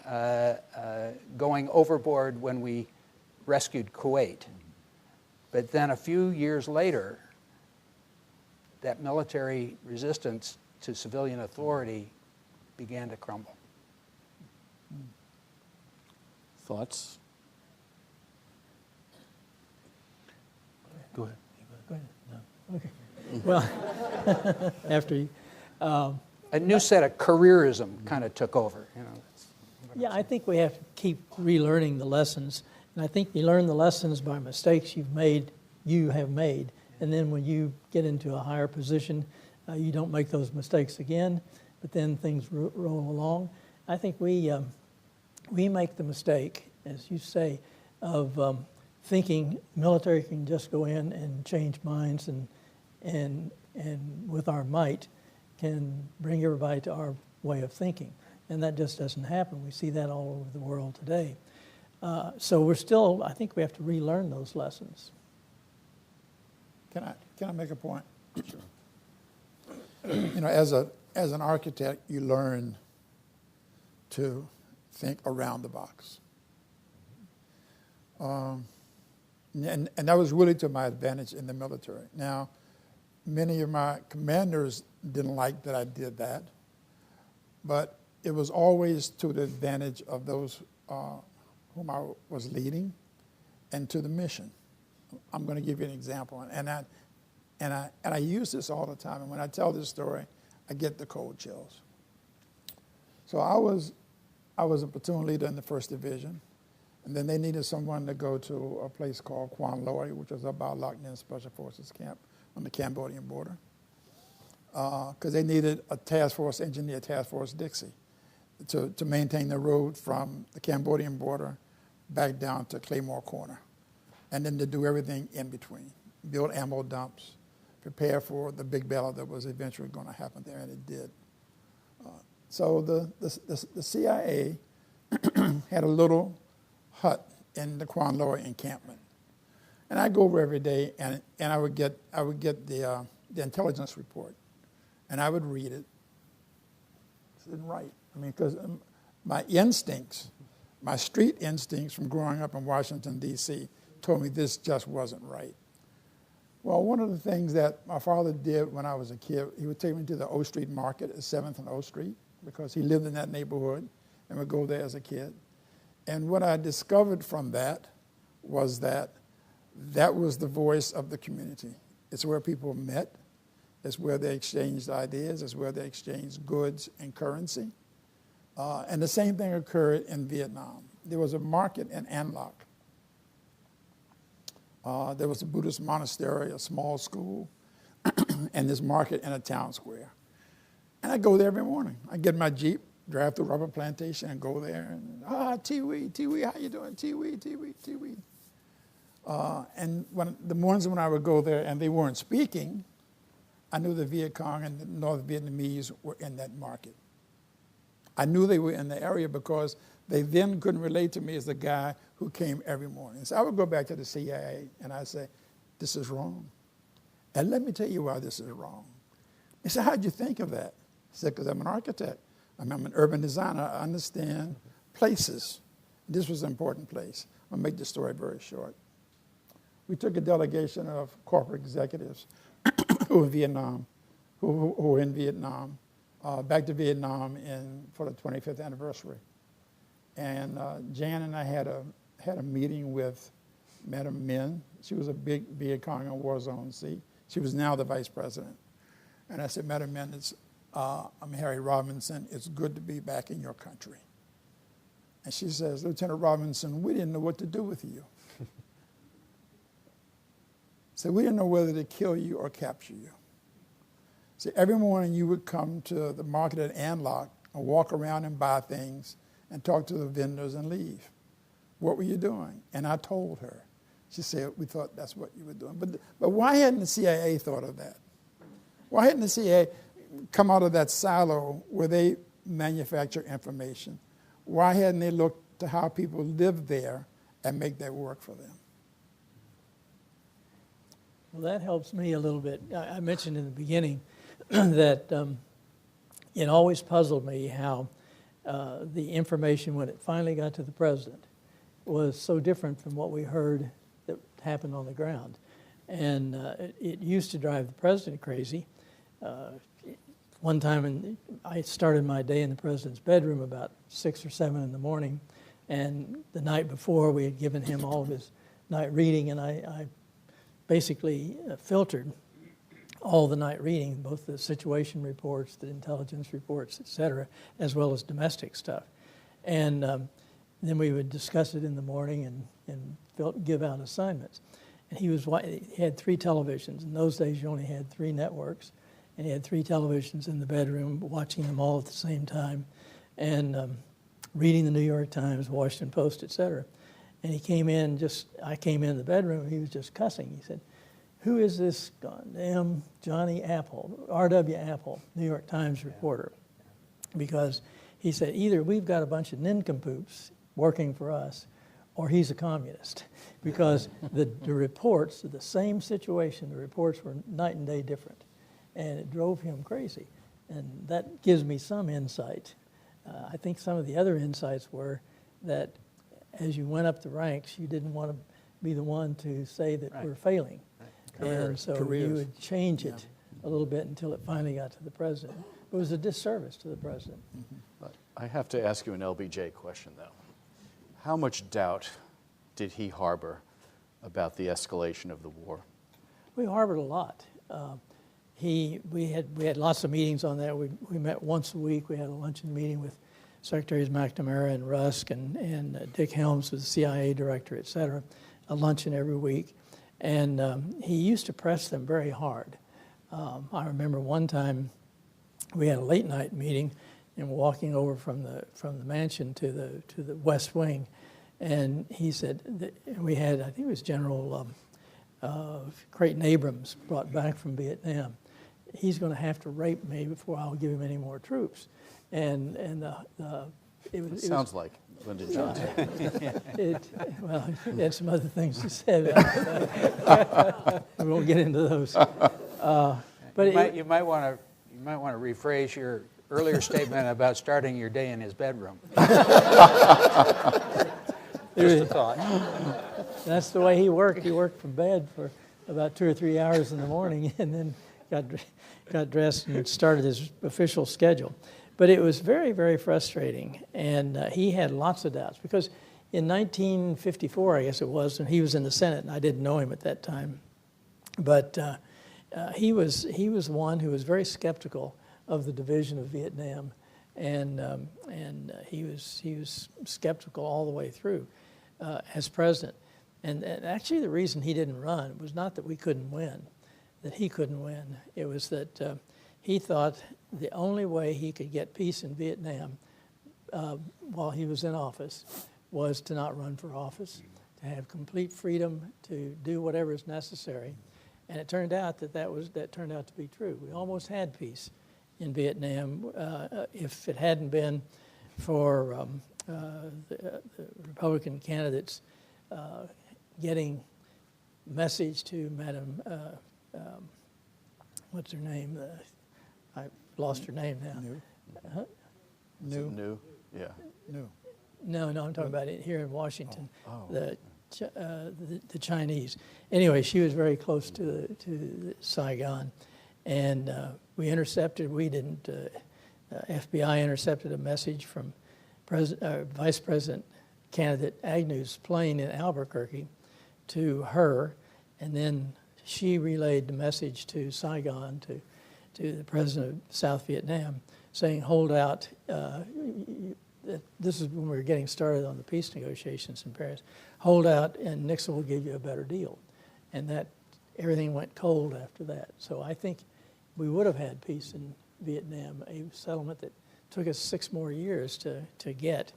going overboard when we rescued Kuwait. But then a few years later, that military resistance to civilian authority began to crumble. Thoughts? Go ahead. Go ahead. No. Okay. Well, after you. A new set of careerism kind of took over. You know. Yeah, I think we have to keep relearning the lessons. And I think you learn the lessons by mistakes you have made. And then when you get into a higher position, you don't make those mistakes again, but then things roll along. I think we make the mistake, as you say, of thinking military can just go in and change minds and with our might can bring everybody to our way of thinking. And that just doesn't happen. We see that all over the world today. So I think we have to relearn those lessons. Can I make a point? Sure. You know, as an architect, you learn to think around the box. And that was really to my advantage in the military. Now, many of my commanders didn't like that I did that, but it was always to the advantage of those whom I was leading and to the mission. I'm going to give you an example, and I use this all the time. And when I tell this story, I get the cold chills. So I was a platoon leader in the 1st Division, and then they needed someone to go to a place called Quan Loy, which was about Loc Ninh Special Forces camp on the Cambodian border, because they needed a task force engineer, Task Force Dixie, to maintain the road from the Cambodian border back down to Claymore Corner, and then to do everything in between, build ammo dumps, prepare for the big battle that was eventually going to happen there, and it did. So the CIA had a little hut in the Quan Loy encampment, and I'd go over every day, and I would get the intelligence report, and I would read it. It didn't write. I mean, because my instincts, my street instincts from growing up in Washington, D.C., told me this just wasn't right. Well, one of the things that my father did when I was a kid, he would take me to the O Street Market at 7th and O Street, because he lived in that neighborhood and would go there as a kid. And what I discovered from that was that was the voice of the community. It's where people met. It's where they exchanged ideas. It's where they exchanged goods and currency. And the same thing occurred in Vietnam. There was a market in An Loc. There was a Buddhist monastery, a small school, and this market in a town square. And I go there every morning. I get my Jeep, drive through rubber plantation, and go there. And, Tiwi, how you doing? Tiwi. And the mornings when I would go there and they weren't speaking, I knew the Viet Cong and the North Vietnamese were in that market. I knew they were in the area because they then couldn't relate to me as the guy who came every morning. So I would go back to the CIA and I'd say, this is wrong. And let me tell you why this is wrong. They said, how'd you think of that? I said, because I'm an architect. I'm an urban designer. I understand places. This was an important place. I'm going to make the story very short. We took a delegation of corporate executives who were in Vietnam, back to Vietnam for the 25th anniversary. And Jan and I had a meeting with Madam Minh. She was a big Viet Cong in war zone C. She was now the vice president. And I said, Madam Minh, I'm Harry Robinson. It's good to be back in your country. And she says, Lieutenant Robinson, we didn't know what to do with you. Said, we didn't know whether to kill you or capture you. So every morning you would come to the market at Analyst and walk around and buy things and talk to the vendors and leave. What were you doing? And I told her. She said, we thought that's what you were doing. But why hadn't the CIA thought of that? Why hadn't the CIA come out of that silo where they manufacture information? Why hadn't they looked to how people live there and make that work for them? Well, that helps me a little bit. I mentioned in the beginning that it always puzzled me how the information, when it finally got to the president, was so different from what we heard that happened on the ground. And it used to drive the president crazy. One time, I started my day in the president's bedroom about 6 or 7 in the morning, and the night before we had given him all of his night reading, and I basically filtered all the night reading, both the situation reports, the intelligence reports, et cetera, as well as domestic stuff. And then we would discuss it in the morning and give out assignments. And he had 3 televisions. In those days, you only had 3 networks. And he had 3 televisions in the bedroom, watching them all at the same time, and reading the New York Times, Washington Post, et cetera. And he came in, I came in the bedroom, and he was just cussing. He said, who is this goddamn Johnny Apple, R.W. Apple, New York Times reporter? Because he said, either we've got a bunch of nincompoops working for us, or he's a communist. Because the reports, the same situation, the reports were night and day different. And it drove him crazy. And that gives me some insight. I think some of the other insights were that as you went up the ranks, you didn't want to be the one to say that we're failing. And so you would change it a little bit until it finally got to the president. It was a disservice to the president. But I have to ask you an LBJ question, though. How much doubt did he harbor about the escalation of the war? We harbored a lot. We had lots of meetings on that. We met once a week. We had a luncheon meeting with Secretaries McNamara and Rusk and Dick Helms, was the CIA director, et cetera, a luncheon every week. And he used to press them very hard. I remember one time we had a late night meeting, and we're walking over from the mansion to the West Wing, and he said we had, I think it was General Creighton Abrams brought back from Vietnam. He's going to have to rape me before I'll give him any more troops, and it sounds like Lyndon Johnson. Well, he had some other things to say about it. We won't get into those. But you might want to rephrase your earlier statement about starting your day in his bedroom. Just a thought. That's the way he worked. He worked from bed for about 2 or 3 hours in the morning, and then got dressed and started his official schedule. But it was very, very frustrating, and he had lots of doubts, because in 1954, I guess it was, and he was in the Senate, and I didn't know him at that time, but he was one who was very skeptical of the division of Vietnam, and he was skeptical all the way through as president. And actually, the reason he didn't run was not that we couldn't win, that he couldn't win. It was that he thought the only way he could get peace in Vietnam while he was in office was to not run for office, to have complete freedom to do whatever is necessary. And it turned out that turned out to be true. We almost had peace in Vietnam if it hadn't been for the Republican candidates getting message to Madam, what's her name? I lost her name now. New? Yeah. No, I'm talking about it here in Washington. The Chinese. Anyway, she was very close to Saigon, and we didn't. FBI intercepted a message from Vice President candidate Agnew's plane in Albuquerque to her, and then she relayed the message to Saigon, to the president of South Vietnam, saying, hold out. This is when we were getting started on the peace negotiations in Paris. Hold out, and Nixon will give you a better deal. And that everything went cold after that. So I think we would have had peace in Vietnam, a settlement that took us 6 more years to get,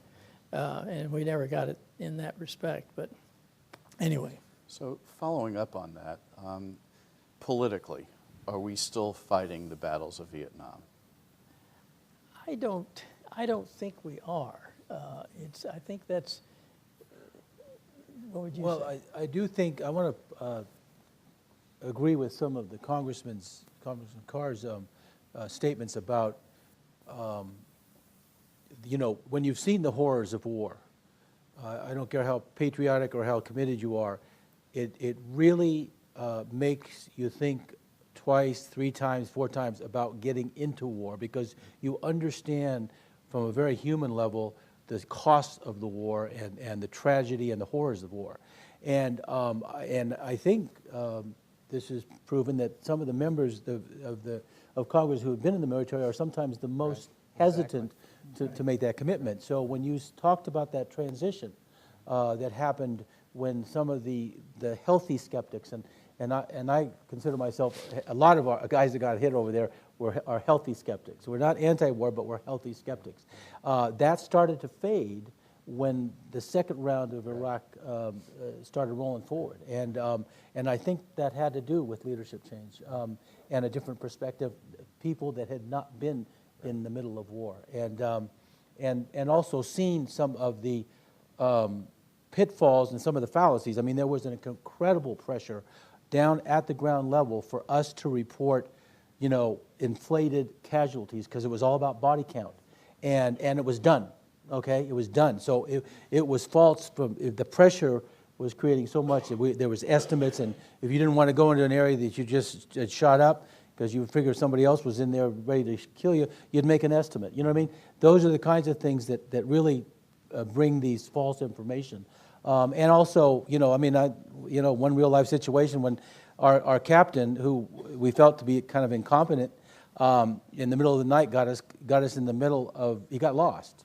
and we never got it in that respect. But anyway. So following up on that, politically, are we still fighting the battles of Vietnam? I don't think we are. I think that's. What would you say? Well, I do think I want to agree with some of the Congressman Carr's statements about, when you've seen the horrors of war, I don't care how patriotic or how committed you are, it really makes you think twice, 3 times, 4 times about getting into war, because you understand from a very human level the cost of the war and the tragedy and the horrors of war. And I think this has proven that some of the members of Congress who have been in the military are sometimes the most hesitant to make that commitment. So when you talked about that transition that happened when some of the healthy skeptics, and I consider myself, a lot of our guys that got hit over there are healthy skeptics. We're not anti-war, but we're healthy skeptics. That started to fade when the second round of Iraq started rolling forward. And I think that had to do with leadership change and a different perspective, people that had not been in the middle of war. And also seen some of the pitfalls and some of the fallacies. I mean, there was an incredible pressure down at the ground level for us to report, inflated casualties, because it was all about body count. And it was done, okay? It was done. So it was false. The pressure was creating so much that there was estimates, and if you didn't want to go into an area that you just had shot up, because you figure somebody else was in there ready to kill you, you'd make an estimate. You know what I mean? Those are the kinds of things that really bring these false information. And also, one real life situation when our captain, who we felt to be kind of incompetent, in the middle of the night got us in the middle of, he got lost.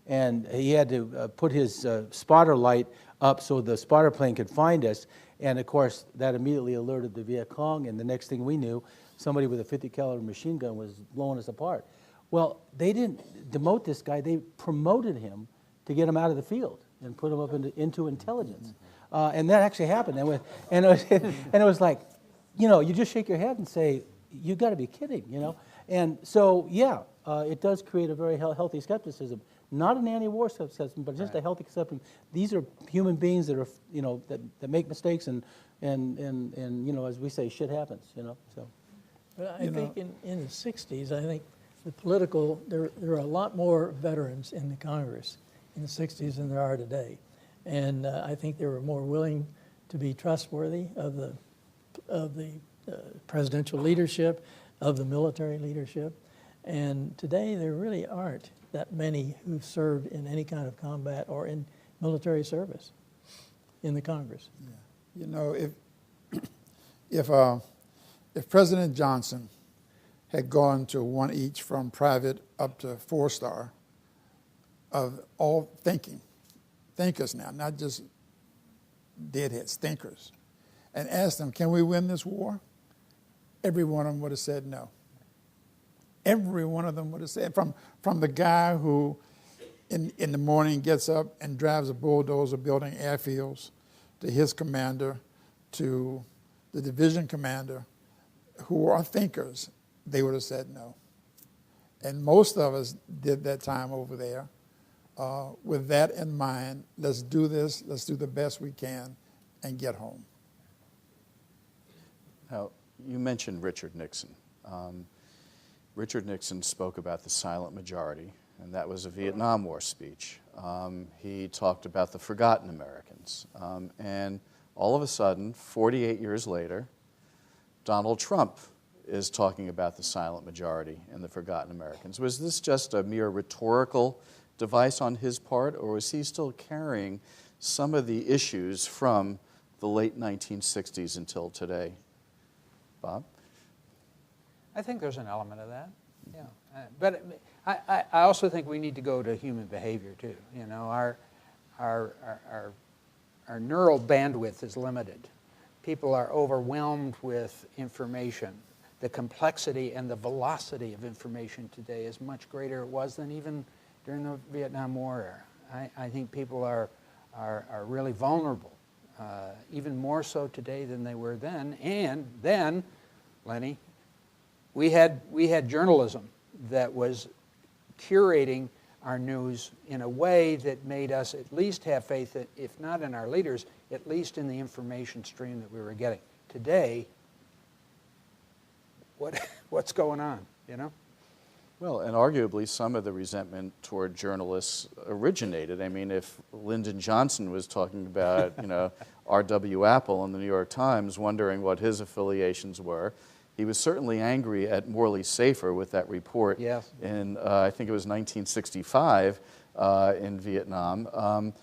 And he had to put his spotter light up so the spotter plane could find us. And of course, that immediately alerted the Viet Cong, and the next thing we knew, somebody with a 50 caliber machine gun was blowing us apart. Well, they didn't demote this guy, they promoted him to get him out of the field and put him up into intelligence. And that actually happened. And it was like, you just shake your head and say, you got to be kidding, And so, yeah, it does create a very healthy skepticism. Not an anti-war skepticism, but just a healthy skepticism. These are human beings that are, that make mistakes, and as we say, shit happens, So. But I think in the 60s, I think the political, there are a lot more veterans in the Congress in the 60s than there are today. And I think they were more willing to be trustworthy of the presidential leadership, of the military leadership. And today there really aren't that many who've served in any kind of combat or in military service in the Congress. Yeah. If President Johnson had gone to 1 each from private up to 4-star of all thinkers now, not just deadheads, thinkers, and asked them, can we win this war? Every one of them would have said no. Every one of them would have said, from the guy who in the morning gets up and drives a bulldozer building airfields, to his commander, to the division commander, who are thinkers, they would have said no. And most of us did that time over there with that in mind. Let's do this, let's do the best we can and get home. Now, you mentioned Richard Nixon. Richard Nixon spoke about the silent majority, and that was a Vietnam War speech. He talked about the forgotten Americans. And all of a sudden, 48 years later, Donald Trump is talking about the silent majority and the forgotten Americans. Was this just a mere rhetorical device on his part, or was he still carrying some of the issues from the late 1960s until today? Bob? I think there's an element of that, yeah. But I also think we need to go to human behavior too. Our neural bandwidth is limited. people are overwhelmed with information. The complexity and the velocity of information today is much greater it was than even during the Vietnam War era. I think people are really vulnerable, even more so today than they were then. And then, Lenny, we had journalism that was curating our news in a way that made us at least have faith, that, if not in our leaders, at least in the information stream that we were getting. Today, what's going on, you know? Well, and arguably some of the resentment toward journalists originated. I mean, if Lyndon Johnson was talking about, you know, R.W. Apple in the New York Times, wondering what his affiliations were, he was certainly angry at Morley Safer with that report in, I think it was 1965 in Vietnam.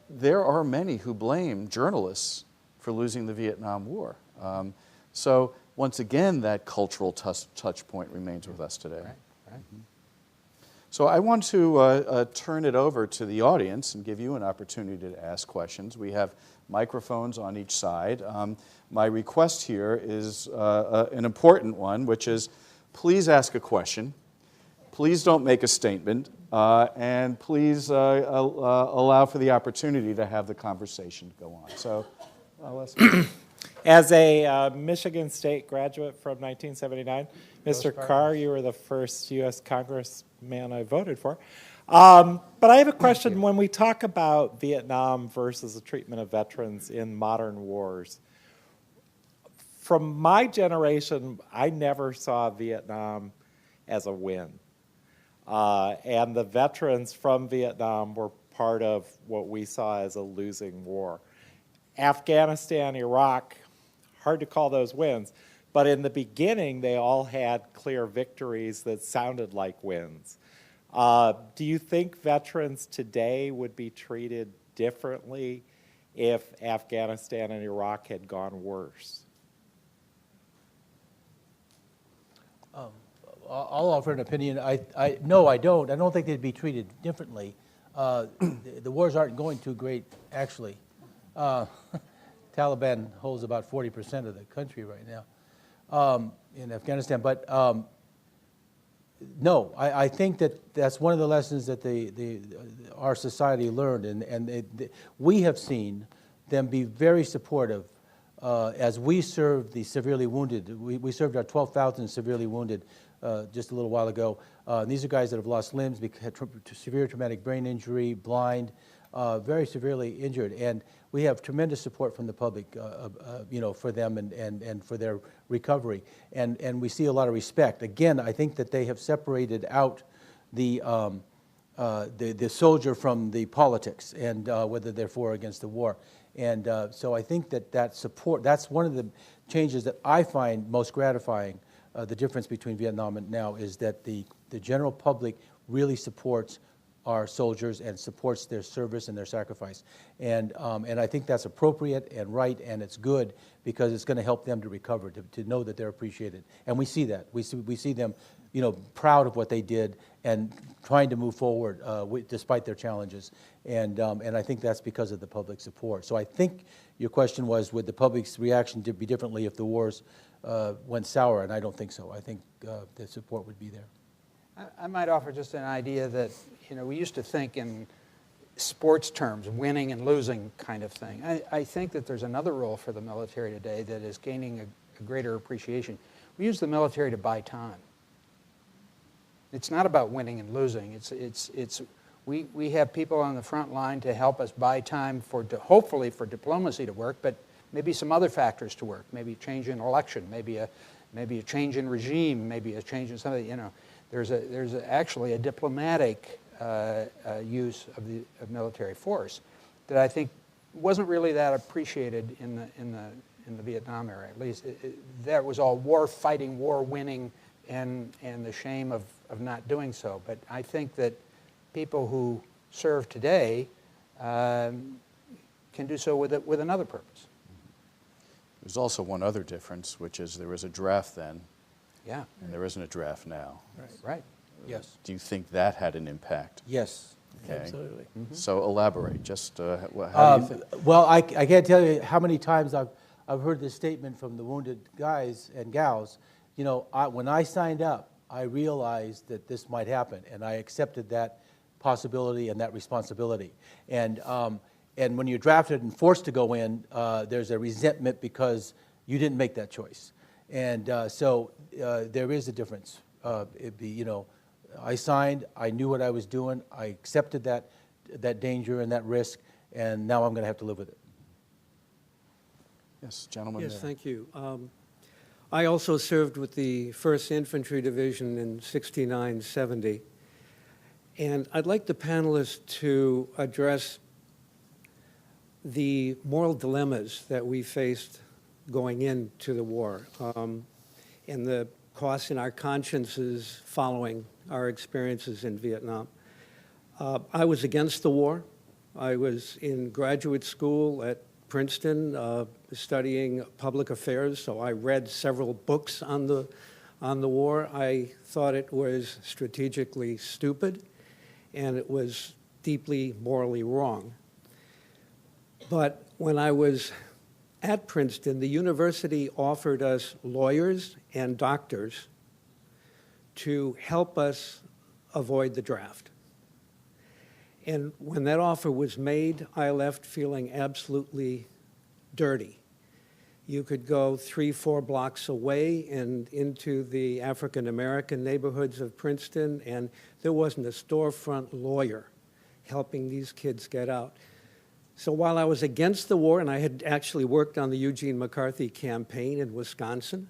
There are many who blame journalists for losing the Vietnam War. So once again, that cultural touch point remains with us today. Right. So I want to turn it over to the audience and give you an opportunity to ask questions. We have microphones on each side. My request here is an important one, which is please ask a question. Please don't make a statement. And please allow for the opportunity to have the conversation go on. So let's go. As a Michigan State graduate from 1979, Mr. Carr, you were the first U.S. congressman I voted for. But I have a question. When we talk about Vietnam versus the treatment of veterans in modern wars, from my generation, I never saw Vietnam as a win. And the veterans from Vietnam were part of what we saw as a losing war. Afghanistan, Iraq, hard to call those wins, but in the beginning they all had clear victories that sounded like wins. Do you think veterans today would be treated differently if Afghanistan and Iraq had gone worse? I'll offer an opinion. No, I don't. I don't think they'd be treated differently. The wars aren't going too great, actually. Taliban holds about 40% of the country right now in Afghanistan. But no, I think that's one of the lessons that our society learned, and we have seen them be very supportive as we served the severely wounded. We served our 12,000 severely wounded just a little while ago. These are guys that have lost limbs, had severe traumatic brain injury, blind, very severely injured, and we have tremendous support from the public, for them and for their recovery, and we see a lot of respect. Again, I think that they have separated out the soldier from the politics and whether they're for or against the war, and so I think that support. That's one of the changes that I find most gratifying. The difference between Vietnam and now is that the general public really supports our soldiers and supports their service and their sacrifice. And I think that's appropriate and right, and it's good because it's going to help them to recover, to know that they're appreciated. And we see that. We see them, proud of what they did and trying to move forward despite their challenges. And I think that's because of the public support. So I think your question was, would the public's reaction be differently if the wars went sour? And I don't think so. I think the support would be there. I might offer just an idea that, we used to think in sports terms, winning and losing kind of thing. I think that there's another role for the military today that is gaining a greater appreciation. We use the military to buy time. It's not about winning and losing. We have people on the front line to help us buy time hopefully for diplomacy to work, but maybe some other factors to work. Maybe a change in election, maybe a change in regime, maybe a change in something. There's actually a diplomatic use of military force that I think wasn't really that appreciated in the Vietnam era. At least that was all war fighting, war winning, and the shame of not doing so. But I think that people who serve today can do so with another purpose. There's also one other difference, which is there was a draft then. Yeah. And there isn't a draft now. Right. Yes. Do you think that had an impact? Yes. Okay. Absolutely. So elaborate, just how do you think? Well, I can't tell you how many times I've heard this statement from the wounded guys and gals. You know, when I signed up, I realized that this might happen, and I accepted that possibility and that responsibility. And when you're drafted and forced to go in, there's a resentment because you didn't make that choice. And so there is a difference. I signed, I knew what I was doing, I accepted that danger and that risk, and now I'm going to have to live with it. Yes, gentlemen. Yes, there. thank you. I also served with the 1st Infantry Division in 69-70, and I'd like the panelists to address the moral dilemmas that we faced going into the war, and the costs in our consciences following our experiences in Vietnam. I was against the war. I was in graduate school at Princeton studying public affairs, so I read several books on the war. I thought it was strategically stupid, and it was deeply morally wrong. But when I was at Princeton, the university offered us lawyers and doctors to help us avoid the draft. And when that offer was made, I left feeling absolutely dirty. You could go 3-4 blocks away and into the African-American neighborhoods of Princeton, and there wasn't a storefront lawyer helping these kids get out. So while I was against the war, and I had actually worked on the Eugene McCarthy campaign in Wisconsin,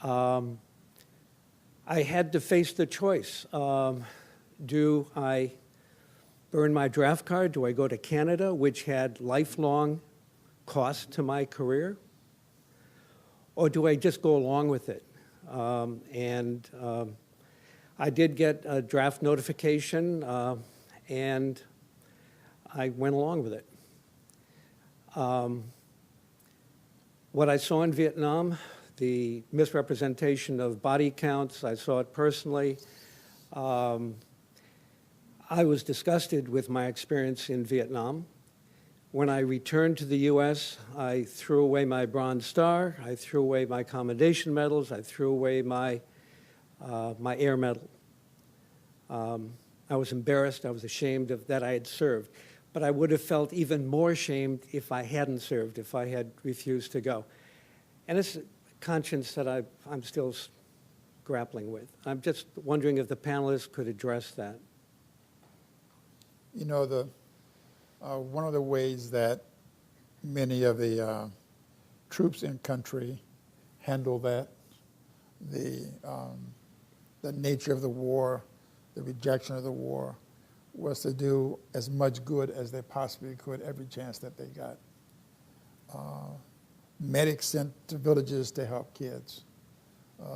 I had to face the choice. Do I burn my draft card? Do I go to Canada, which had lifelong cost to my career? Or do I just go along with it? I did get a draft notification, and I went along with it. What I saw in Vietnam, the misrepresentation of body counts, I saw it personally. I was disgusted with my experience in Vietnam. When I returned to the U.S., I threw away my Bronze Star, I threw away my Commendation Medals, I threw away my Air Medal. I was embarrassed, I was ashamed of that I had served. But I would have felt even more ashamed if I hadn't served, if I had refused to go. And it's a conscience that I'm still grappling with. I'm just wondering if the panelists could address that. You know, one of the ways that many of the troops in country handle that, the nature of the war, the rejection of the war, was to do as much good as they possibly could every chance that they got. Medics sent to villages to help kids.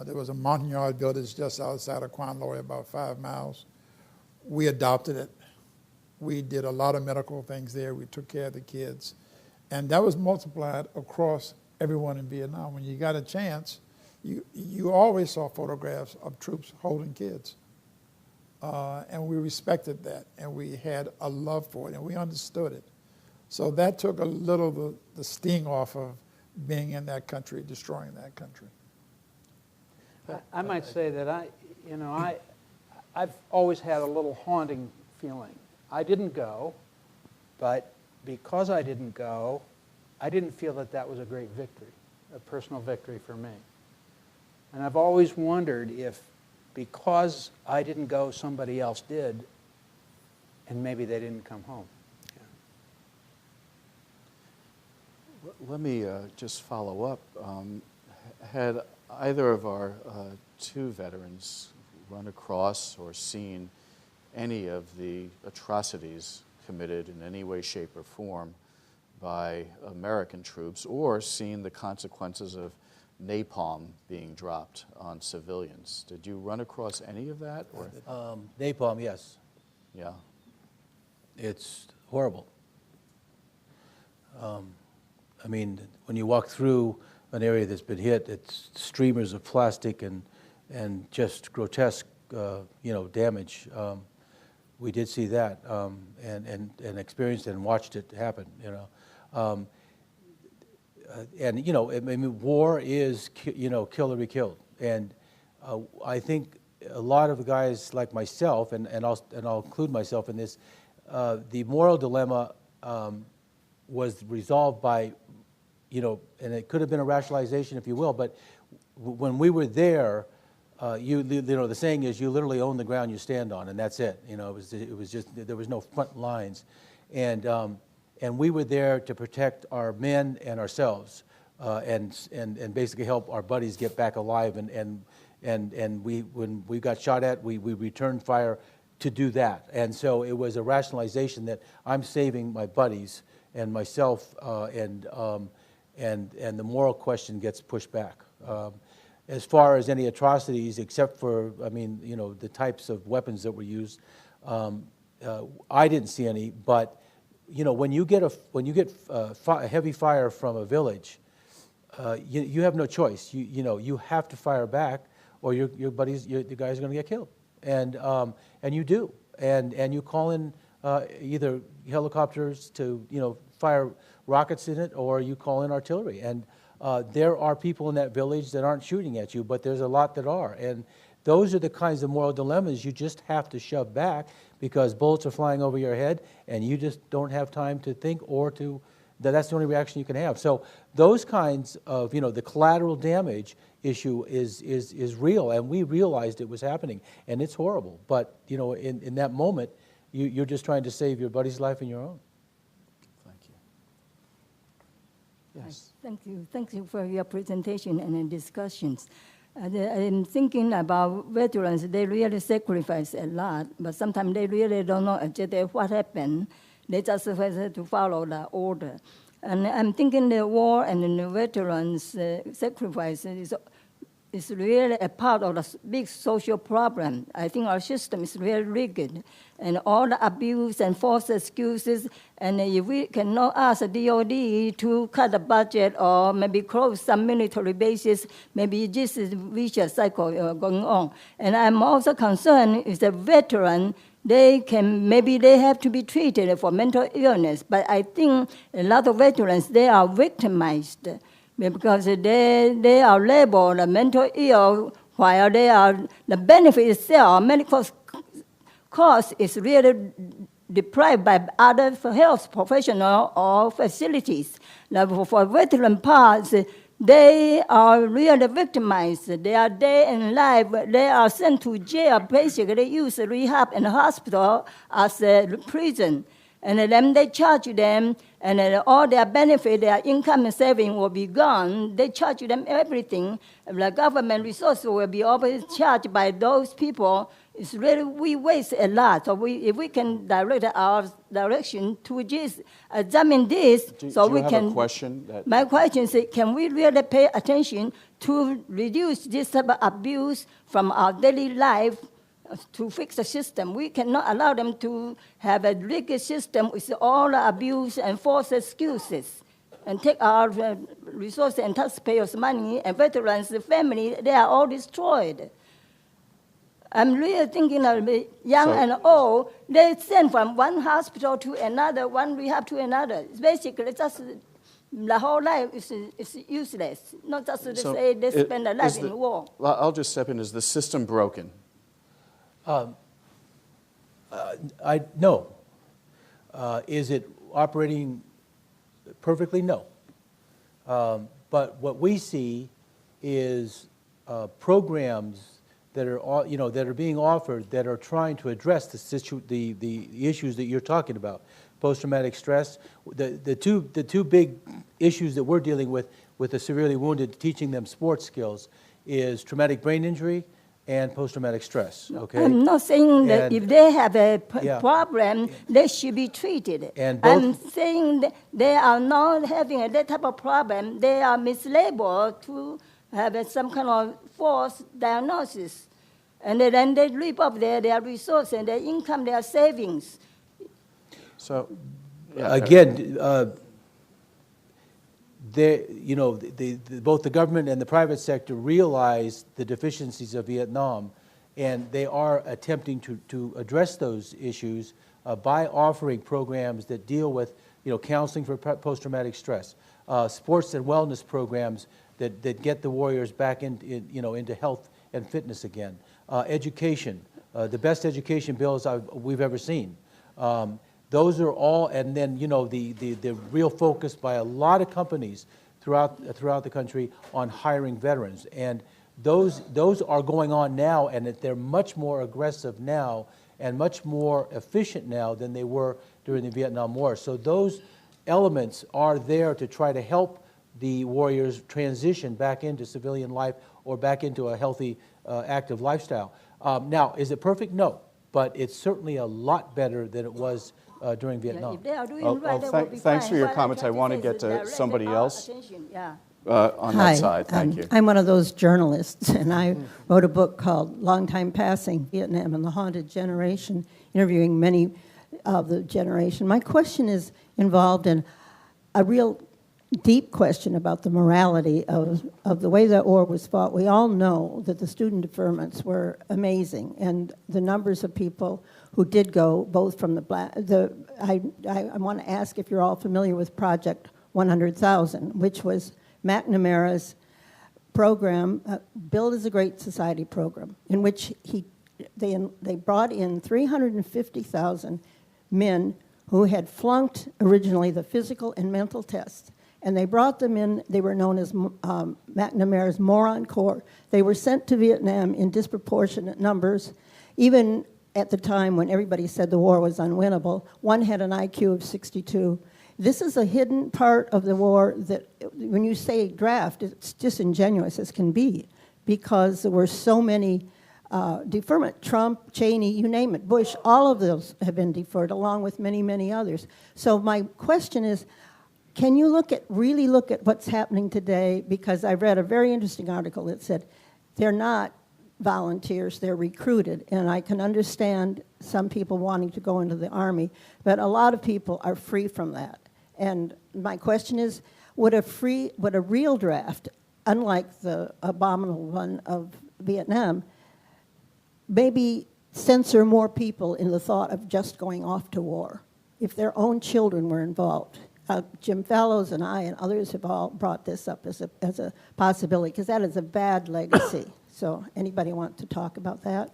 There was a Montagnard village just outside of Quan Loy, about 5 miles. We adopted it. We did a lot of medical things there. We took care of the kids. And that was multiplied across everyone in Vietnam. When you got a chance, you always saw photographs of troops holding kids. And we respected that, and we had a love for it, and we understood it. So that took a little of the sting off of being in that country, destroying that country. I might say that I've always had a little haunting feeling. I didn't go, but because I didn't go, I didn't feel that that was a great victory, a personal victory for me. And I've always wondered if because I didn't go, somebody else did, and maybe they didn't come home. Yeah. Let me just follow up. Had either of our 2 veterans run across or seen any of the atrocities committed in any way, shape, or form by American troops, or seen the consequences of napalm being dropped on civilians? Did you run across any of that? Or? Napalm, yes. Yeah. It's horrible. I mean, when you walk through an area that's been hit, it's streamers of plastic and just grotesque, damage. we did see that, and experienced it and watched it happen. And I mean, war is kill or be killed, and I think a lot of the guys like myself, and I'll include myself in this, the moral dilemma was resolved by, and it could have been a rationalization, if you will, but when we were there, the saying is, you literally own the ground you stand on, and that's it. It was just, there was no front lines, and we were there to protect our men and ourselves, and basically help our buddies get back alive, and we, when we got shot at, we returned fire to do that. And so it was a rationalization that I'm saving my buddies and myself, and the moral question gets pushed back. As far as any atrocities, except for, I mean, the types of weapons that were used, I didn't see any. But when you get a heavy fire from a village, you have no choice. You have to fire back, or your buddies, the guys are going to get killed, and you do, and you call in either helicopters to fire rockets in it, or you call in artillery, and there are people in that village that aren't shooting at you, but there's a lot that are, and those are the kinds of moral dilemmas you just have to shove back, because bullets are flying over your head, and you just don't have time to think, or that's the only reaction you can have. So those kinds of, the collateral damage issue is real, and we realized it was happening, and it's horrible. But in that moment, you're just trying to save your buddy's life and your own. Thank you. Yes. Thank you for your presentation and discussions. I'm thinking about veterans. They really sacrifice a lot, but sometimes they really don't know exactly what happened. They just have to follow the order. And I'm thinking the war and the veterans' sacrifice is really a part of the big social problem. I think our system is really rigged, and all the abuse and false excuses, and if we cannot ask the DOD to cut the budget or maybe close some military bases, maybe this is a vicious cycle going on. And I'm also concerned is the veteran, maybe they have to be treated for mental illness, but I think a lot of veterans, they are victimized because they are labeled mental ill, while the benefit itself, medical cost is really deprived by other health professionals or facilities. Now, for veteran parts, they are really victimized. They are day in life. They are sent to jail. Basically, they use rehab and hospital as a prison. And then they charge them, and all their benefit, their income and saving will be gone. They charge them everything. The government resources will be always charged by those people. It's really, we waste a lot. So if we can direct our direction to just examine this, Do we you have can. a question? My question is, can we really pay attention to reduce this type of abuse from our daily life to fix the system? We cannot allow them to have a rigid system with all the abuse and false excuses and take our resources and taxpayers' money, and veterans, the family, they are all destroyed. I'm really thinking of the young and old. They send from one hospital to another, one rehab to another. It's basically just the whole life is useless. Not just to say they spend their life in war. I'll just step in. Is the system broken? No. Is it operating perfectly? No. But what we see is programs that are, that are being offered that are trying to address the issues that you're talking about, post-traumatic stress. The two big issues that we're dealing with the severely wounded, teaching them sports skills, is traumatic brain injury and post-traumatic stress. Okay. I'm not saying that if they have a problem, they should be treated. I'm saying that they are not having that type of problem. They are mislabeled to have some kind of false diagnosis. And then they rip up their resources and their income, their savings. So, again, both the government and the private sector realized the deficiencies of Vietnam And they are attempting to address those issues by offering programs that deal with, counseling for post-traumatic stress, sports and wellness programs that get the warriors back into health and fitness again, education, the best education bills we've ever seen. Those are all, and then the real focus by a lot of companies throughout the country on hiring veterans, and those are going on now, and that they're much more aggressive now and much more efficient now than they were during the Vietnam War. So those elements are there to try to help the warriors transition back into civilian life or back into a healthy, active lifestyle. Now, is it perfect? No, but it's certainly a lot better than it was during Vietnam. If they are doing right, they will be Thanks fine. for your What I'm comments. I trying want to say get is to direct somebody our else attention, yeah. on that side. Thank you. I'm one of those journalists, and I wrote a book called Long Time Passing, Vietnam and the Haunted Generation, interviewing many of the generation. My question is involved in a real deep question about the morality of the way that war was fought. We all know that the student deferments were amazing, and the numbers of people who did go, both from I want to ask if you're all familiar with Project 100,000, which was McNamara's program, Build as a Great Society program, in which they brought in 350,000 men who had flunked originally the physical and mental tests. And they brought them in, they were known as McNamara's Moron Corps. They were sent to Vietnam in disproportionate numbers. Even at the time when everybody said the war was unwinnable, one had an IQ of 62. This is a hidden part of the war that, when you say draft, it's disingenuous as can be, because there were so many deferment. Trump, Cheney, you name it, Bush, all of those have been deferred, along with many, many others. So my question is, can you really look at what's happening today? Because I read a very interesting article that said they're not volunteers, they're recruited. And I can understand some people wanting to go into the Army, but a lot of people are free from that. And my question is, would a real draft, unlike the abominable one of Vietnam, maybe censor more people in the thought of just going off to war, if their own children were involved? Jim Fallows and I and others have all brought this up as a possibility, because that is a bad legacy. So anybody want to talk about that?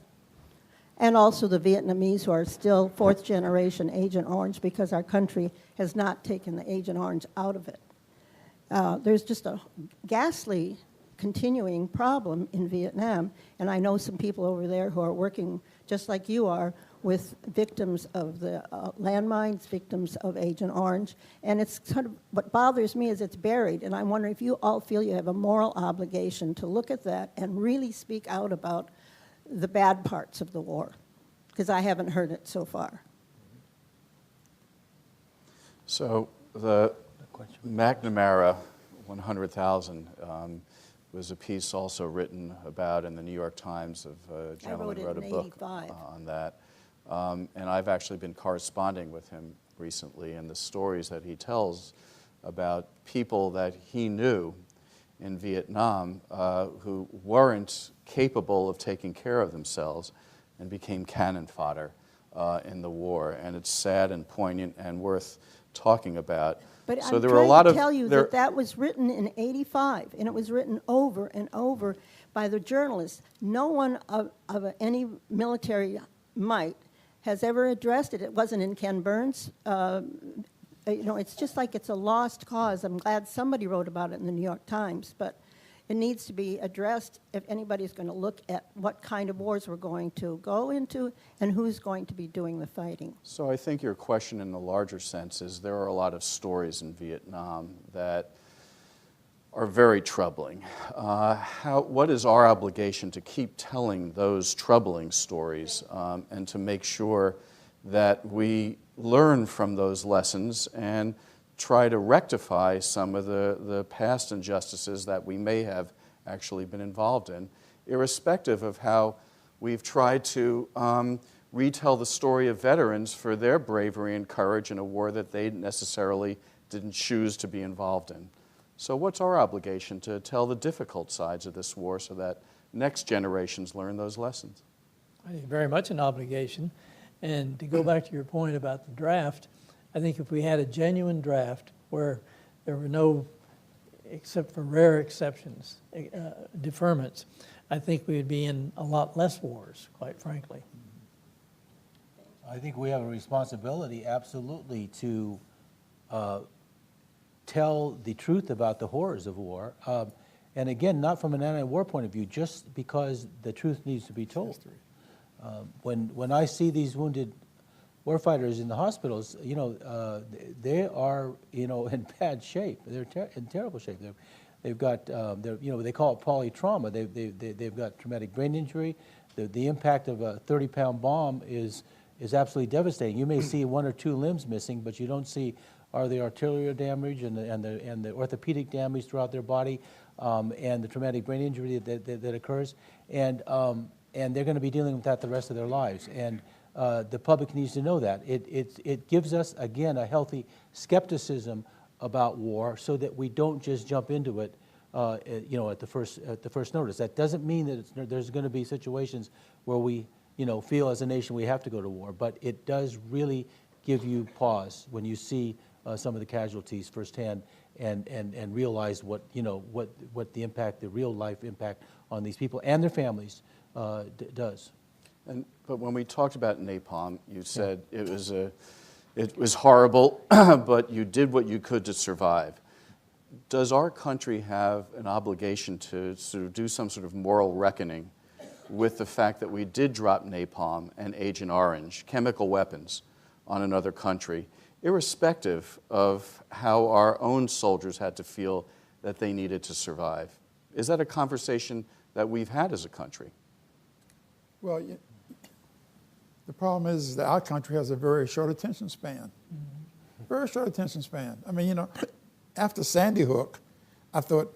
And also the Vietnamese, who are still fourth generation Agent Orange, because our country has not taken the Agent Orange out of it. There's just a ghastly continuing problem in Vietnam, and I know some people over there who are working just like you are with victims of the landmines, victims of Agent Orange, and it's sort of, what bothers me is it's buried, and I'm wondering if you all feel you have a moral obligation to look at that and really speak out about the bad parts of the war, because I haven't heard it so far. So the McNamara 100,000 was a piece also written about in the New York Times. A gentleman wrote a book on that. And I've actually been corresponding with him recently, and the stories that he tells about people that he knew in Vietnam who weren't capable of taking care of themselves and became cannon fodder in the war. And it's sad and poignant and worth talking about. But so I'm there were a trying lot to of, tell you that was written in '85, and it was written over and over by the journalists. No one of any military might has ever addressed it. It wasn't in Ken Burns. It's just like it's a lost cause. I'm glad somebody wrote about it in the New York Times, but it needs to be addressed if anybody's going to look at what kind of wars we're going to go into and who's going to be doing the fighting. So I think your question in the larger sense is there are a lot of stories in Vietnam that are very troubling. What is our obligation to keep telling those troubling stories and to make sure that we learn from those lessons and try to rectify some of the past injustices that we may have actually been involved in, irrespective of how we've tried to retell the story of veterans for their bravery and courage in a war that they necessarily didn't choose to be involved in. So what's our obligation to tell the difficult sides of this war so that next generations learn those lessons? I think very much an obligation. And to go back to your point about the draft, I think if we had a genuine draft where there were no, except for rare exceptions, deferments, I think we would be in a lot less wars, quite frankly. I think we have a responsibility, absolutely, to tell the truth about the horrors of war. And again, not from an anti-war point of view, just because the truth needs to be told. When I see these wounded warfighters in the hospitals, they are, in bad shape. They're in terrible shape. They've got, they call it polytrauma. They've got traumatic brain injury. The impact of a 30-pound bomb is absolutely devastating. You may see one or two limbs missing, but you don't see are the arterial damage and the orthopedic damage throughout their body, and the traumatic brain injury that occurs, and they're going to be dealing with that the rest of their lives. And the public needs to know that. It gives us, again, a healthy skepticism about war, so that we don't just jump into it, at the first notice. That doesn't mean that there's going to be situations where we, feel as a nation we have to go to war, but it does really give you pause when you see some of the casualties firsthand, and realize what the impact, the real life impact on these people and their families does. But when we talked about napalm, you said it was horrible, but you did what you could to survive. Does our country have an obligation to sort of do some sort of moral reckoning with the fact that we did drop napalm and Agent Orange, chemical weapons, on another country, irrespective of how our own soldiers had to feel that they needed to survive? Is that a conversation that we've had as a country? Well, the problem is that our country has a very short attention span. Very short attention span. I mean, after Sandy Hook, I thought,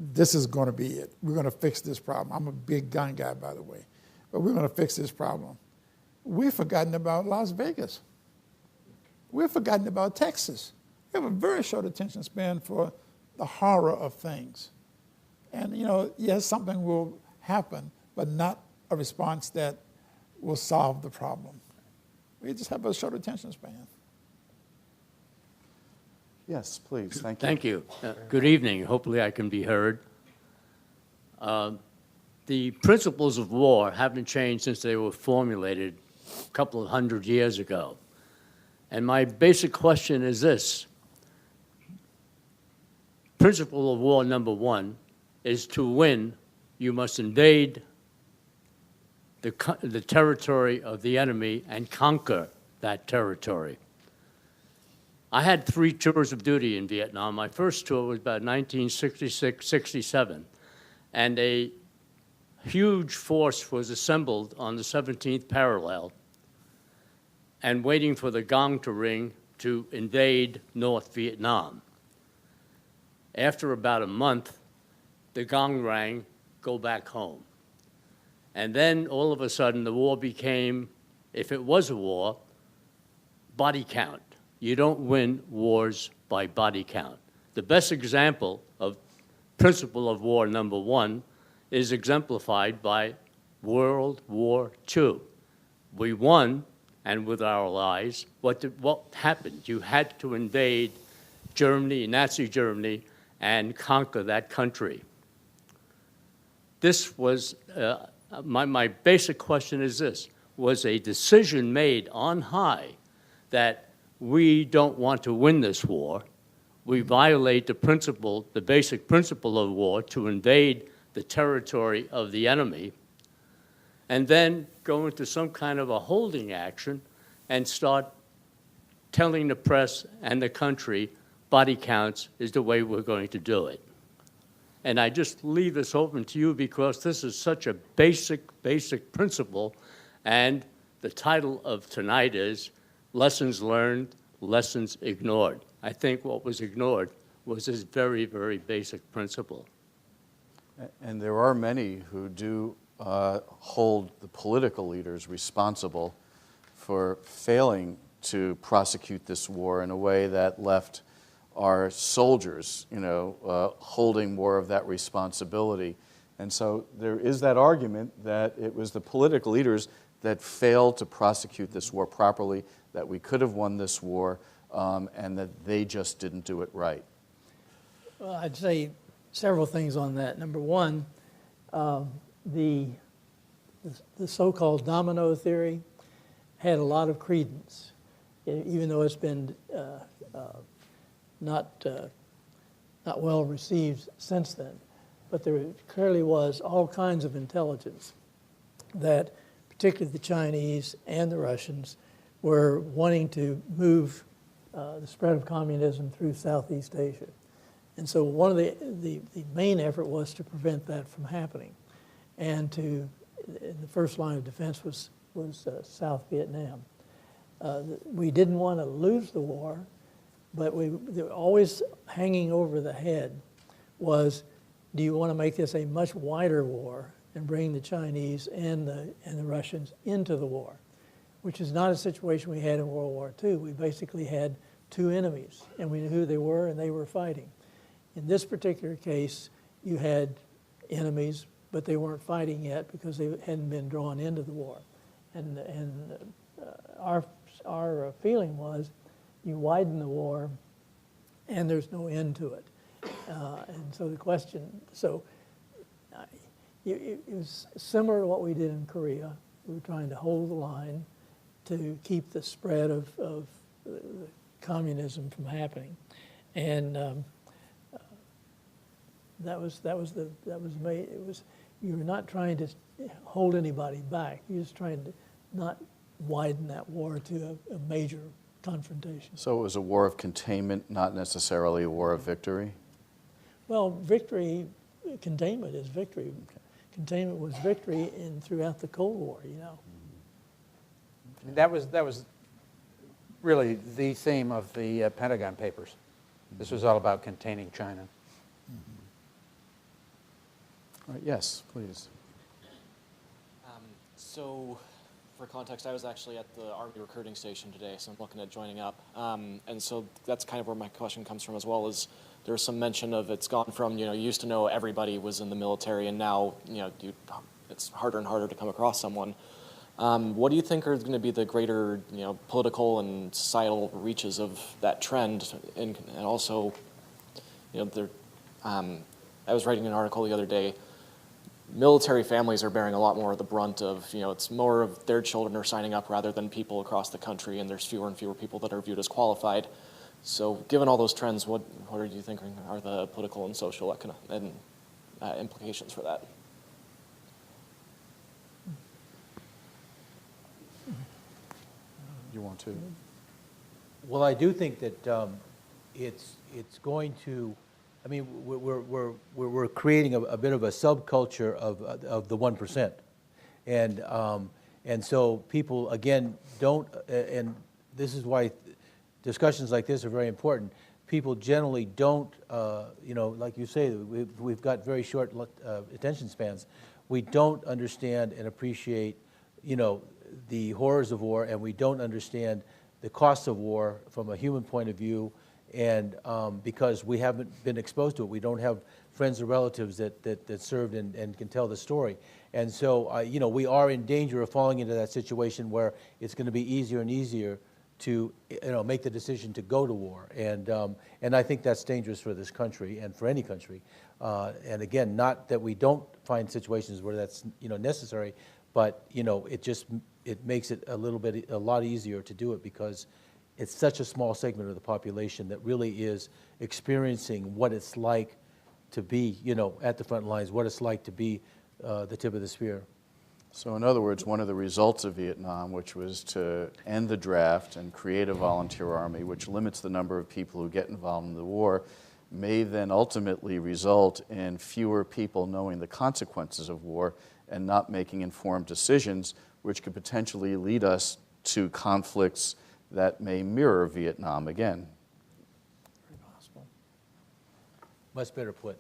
this is going to be it. We're going to fix this problem. I'm a big gun guy, by the way. But we're going to fix this problem. We've forgotten about Las Vegas. We've forgotten about Texas. We have a very short attention span for the horror of things. And, yes, something will happen, but not a response that will solve the problem. We just have a short attention span. Yes, please. Thank you. Thank you. Good evening. Hopefully I can be heard. The principles of war haven't changed since they were formulated a couple of hundred years ago. And my basic question is this. Principle of war number one is to win, you must invade the territory of the enemy and conquer that territory. I had 3 tours of duty in Vietnam. My first tour was about 1966-67, and a huge force was assembled on the 17th parallel and waiting for the gong to ring to invade North Vietnam. After about a month, the gong rang, go back home. And then all of a sudden the war became, if it was a war, body count. You don't win wars by body count. The best example of principle of war number one is exemplified by World War II. We won, and with our allies, what happened? You had to invade Germany, Nazi Germany, and conquer that country. This was, my basic question is this, was a decision made on high that we don't want to win this war. We violate the principle, the basic principle of war, to invade the territory of the enemy, and then go into some kind of a holding action and start telling the press and the country body counts is the way we're going to do it. And I just leave this open to you because this is such a basic principle, and the title of tonight is Lessons Learned, Lessons Ignored. I think what was ignored was this very, very basic principle. And there are many who do hold the political leaders responsible for failing to prosecute this war in a way that left our soldiers, holding more of that responsibility And so there is that argument that it was the political leaders that failed to prosecute this war properly, that we could have won this war, and that they just didn't do it right. Well, I'd say several things on that. Number one, the so-called domino theory had a lot of credence, even though it's been not well received since then. But there clearly was all kinds of intelligence that particularly the Chinese and the Russians were wanting to move the spread of communism through Southeast Asia. And so one of the main effort was to prevent that from happening. And the first line of defense was South Vietnam. We didn't want to lose the war, but they were always hanging over the head was, do you want to make this a much wider war and bring the Chinese and the Russians into the war, which is not a situation we had in World War II. We basically had two enemies, and we knew who they were, and they were fighting. In this particular case, you had enemies, but they weren't fighting yet because they hadn't been drawn into the war. And our feeling was, you widen the war, and there's no end to it. And so the question, it was similar to what we did in Korea. We were trying to hold the line to keep the spread of communism from happening, and you were not trying to hold anybody back. You're just trying to not widen that war to a major confrontation. So it was a war of containment, not necessarily a war of victory? Well, containment is victory. Okay. Containment was victory throughout the Cold War, you know. That was really the theme of the Pentagon Papers. This was all about containing China. All right, yes, please. So, for context, I was actually at the Army recruiting station today, so I'm looking at joining up. And so that's kind of where my question comes from as well, is there was some mention of it's gone from, you used to know everybody was in the military, and now, it's harder and harder to come across someone. What do you think are going to be the greater, political and societal reaches of that trend? And also, I was writing an article the other day. Military families are bearing a lot more of the brunt of, it's more of their children are signing up rather than people across the country, and there's fewer and fewer people that are viewed as qualified. So given all those trends, what do you think are the political and social and implications for that? You want to? Well, I do think that it's going to. I mean, we're creating a bit of a subculture of the 1%, and so people again don't. And this is why discussions like this are very important. People generally don't, like you say, we've got very short attention spans. We don't understand and appreciate, the horrors of war, and we don't understand the costs of war from a human point of view, and because we haven't been exposed to it. We don't have friends or relatives that served and can tell the story. And so, we are in danger of falling into that situation where it's going to be easier and easier to make the decision to go to war, and I think that's dangerous for this country and for any country. And again, not that we don't find situations where that's necessary, but it makes it a lot easier to do it because it's such a small segment of the population that really is experiencing what it's like to be at the front lines, what it's like to be the tip of the spear. So in other words, one of the results of Vietnam, which was to end the draft and create a volunteer army, which limits the number of people who get involved in the war, may then ultimately result in fewer people knowing the consequences of war and not making informed decisions, which could potentially lead us to conflicts that may mirror Vietnam again. Very possible. Much better put.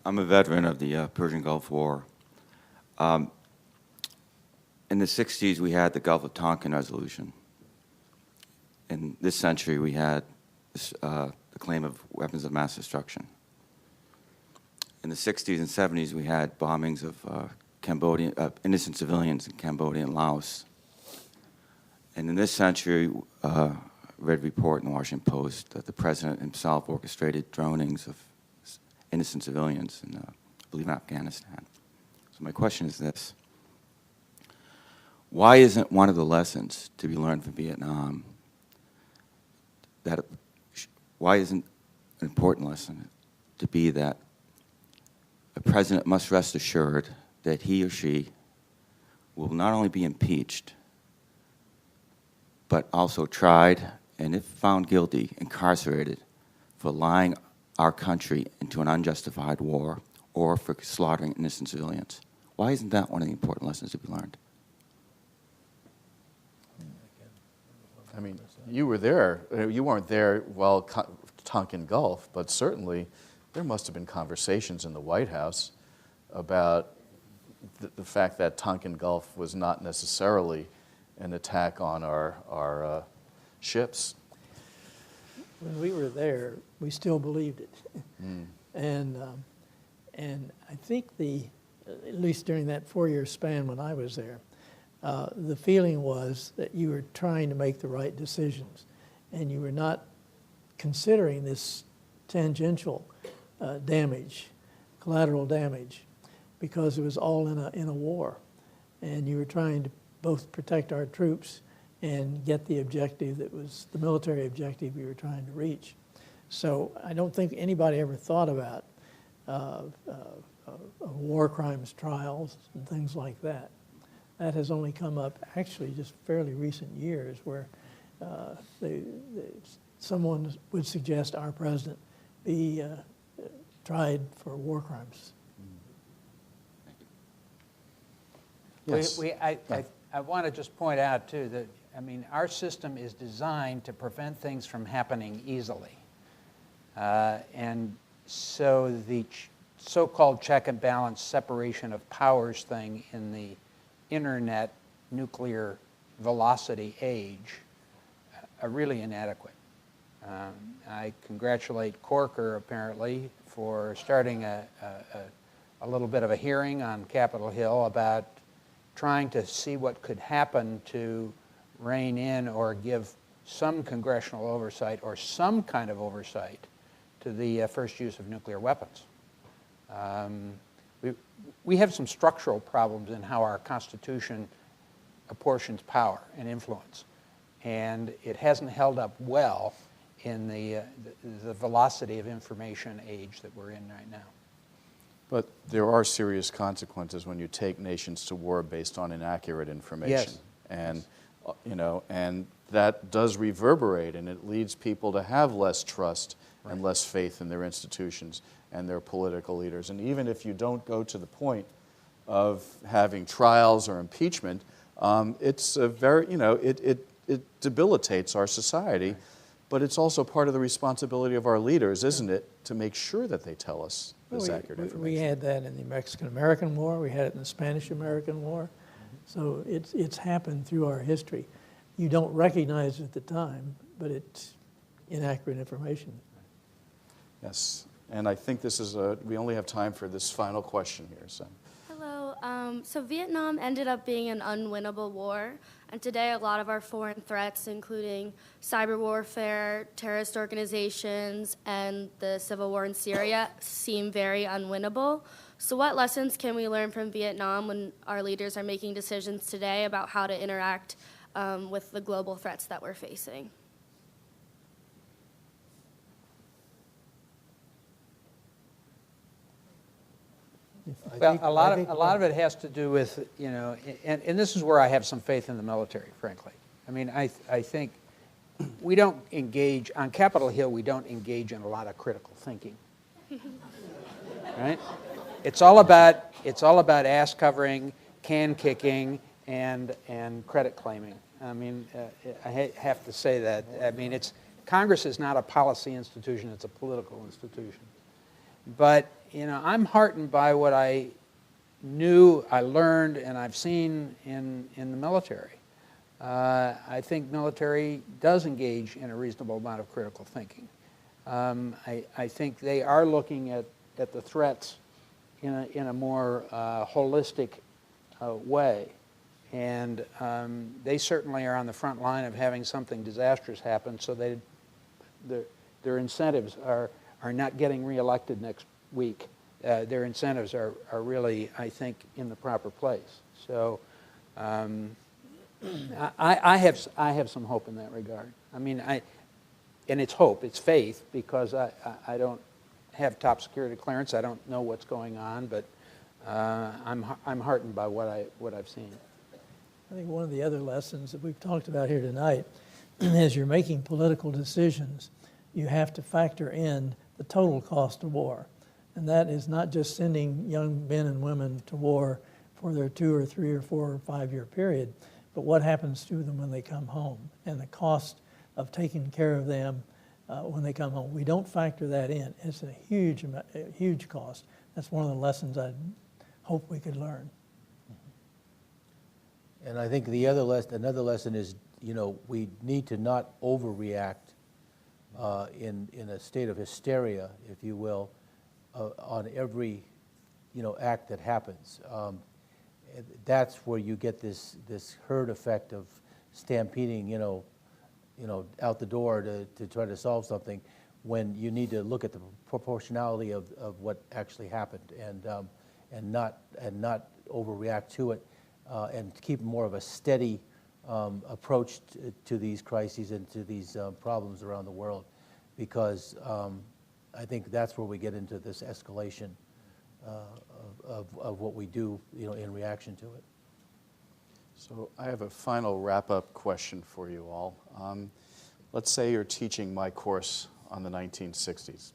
I'm a veteran of the Persian Gulf War. In the 60s, we had the Gulf of Tonkin Resolution. In this century, we had the claim of weapons of mass destruction. in the 60s and 70s, we had bombings of Cambodian, innocent civilians in Cambodia and Laos. And in this century, read a report in the Washington Post that the president himself orchestrated dronings of innocent civilians in, I believe, Afghanistan. So my question is this. Why isn't one of the lessons to be learned from Vietnam that, why isn't an important lesson to be that a president must rest assured that he or she will not only be impeached, but also tried, and if found guilty, incarcerated for lying our country into an unjustified war or for slaughtering innocent civilians? Why isn't that one of the important lessons to be learned? I mean, you were there. You weren't there while Tonkin Gulf, but certainly there must have been conversations in the White House about the fact that Tonkin Gulf was not necessarily an attack on our ships. When we were there, we still believed it. And I think at least during that 4-year span when I was there, the feeling was that you were trying to make the right decisions, and you were not considering this tangential damage, collateral damage, because it was all in a war, and you were trying to both protect our troops and get the objective that was the military objective we were trying to reach. So I don't think anybody ever thought about war crimes trials and things like that. That has only come up actually just fairly recent years, where someone would suggest our president be tried for war crimes. Yes. I want to just point out, too, that, I mean, our system is designed to prevent things from happening easily. And so the so-called check and balance separation of powers thing in the internet nuclear velocity age are really inadequate. I congratulate Corker, apparently, for starting a little bit of a hearing on Capitol Hill about trying to see what could happen to rein in or give some congressional oversight or some kind of oversight to the first use of nuclear weapons. We have some structural problems in how our Constitution apportions power and influence, and it hasn't held up well in the velocity of information age that we're in right now. But there are serious consequences when you take nations to war based on inaccurate information. Yes. And, you know, and that does reverberate, and it leads people to have less trust and less faith in their institutions and their political leaders. And even if you don't go to the point of having trials or impeachment, it's a very, you know, it debilitates our society. But it's also part of the responsibility of our leaders, isn't it, to make sure that they tell us this accurate information. We had that in the Mexican-American War. We had it in the Spanish-American War. So it's happened through our history. You don't recognize it at the time, but it's inaccurate information. Yes, and I think this is we only have time for this final question here. So. Hello. So Vietnam ended up being an unwinnable war, and today a lot of our foreign threats, including cyber warfare, terrorist organizations, and the civil war in Syria, seem very unwinnable. So what lessons can we learn from Vietnam when our leaders are making decisions today about how to interact with the global threats that we're facing? Well, a lot of it has to do with, you know, and this is where I have some faith in the military, frankly. I mean, I think we don't engage, on Capitol Hill, we don't engage in a lot of critical thinking, right? It's all about ass covering, can kicking, and credit claiming. I mean, I have to say that. I mean, Congress is not a policy institution, it's a political institution. But, you know, I'm heartened by what I knew, I learned, and I've seen in the military. I think military does engage in a reasonable amount of critical thinking. I think they are looking at the threats in a more holistic way. And they certainly are on the front line of having something disastrous happen, so their incentives are not getting reelected next week. Their incentives are really, I think, in the proper place. So I have some hope in that regard. I mean, and it's hope, it's faith, because I don't have top security clearance. I don't know what's going on, but I'm heartened by what I've seen. I think one of the other lessons that we've talked about here tonight, as you're making political decisions, you have to factor in the total cost of war. And that is not just sending young men and women to war for their 2 or 3 or 4 or 5 year period, but what happens to them when they come home and the cost of taking care of them when they come home. We don't factor that in. It's a huge cost. That's one of the lessons I hope we could learn. And I think another lesson is, we need to not overreact in a state of hysteria, if you will, on every, act that happens. That's where you get this herd effect of stampeding, out the door to try to solve something, when you need to look at the proportionality of what actually happened and not overreact to it. And keep more of a steady approach to these crises and to these problems around the world, because I think that's where we get into this escalation of what we do, in reaction to it. So I have a final wrap-up question for you all. Let's say you're teaching my course on the 1960s,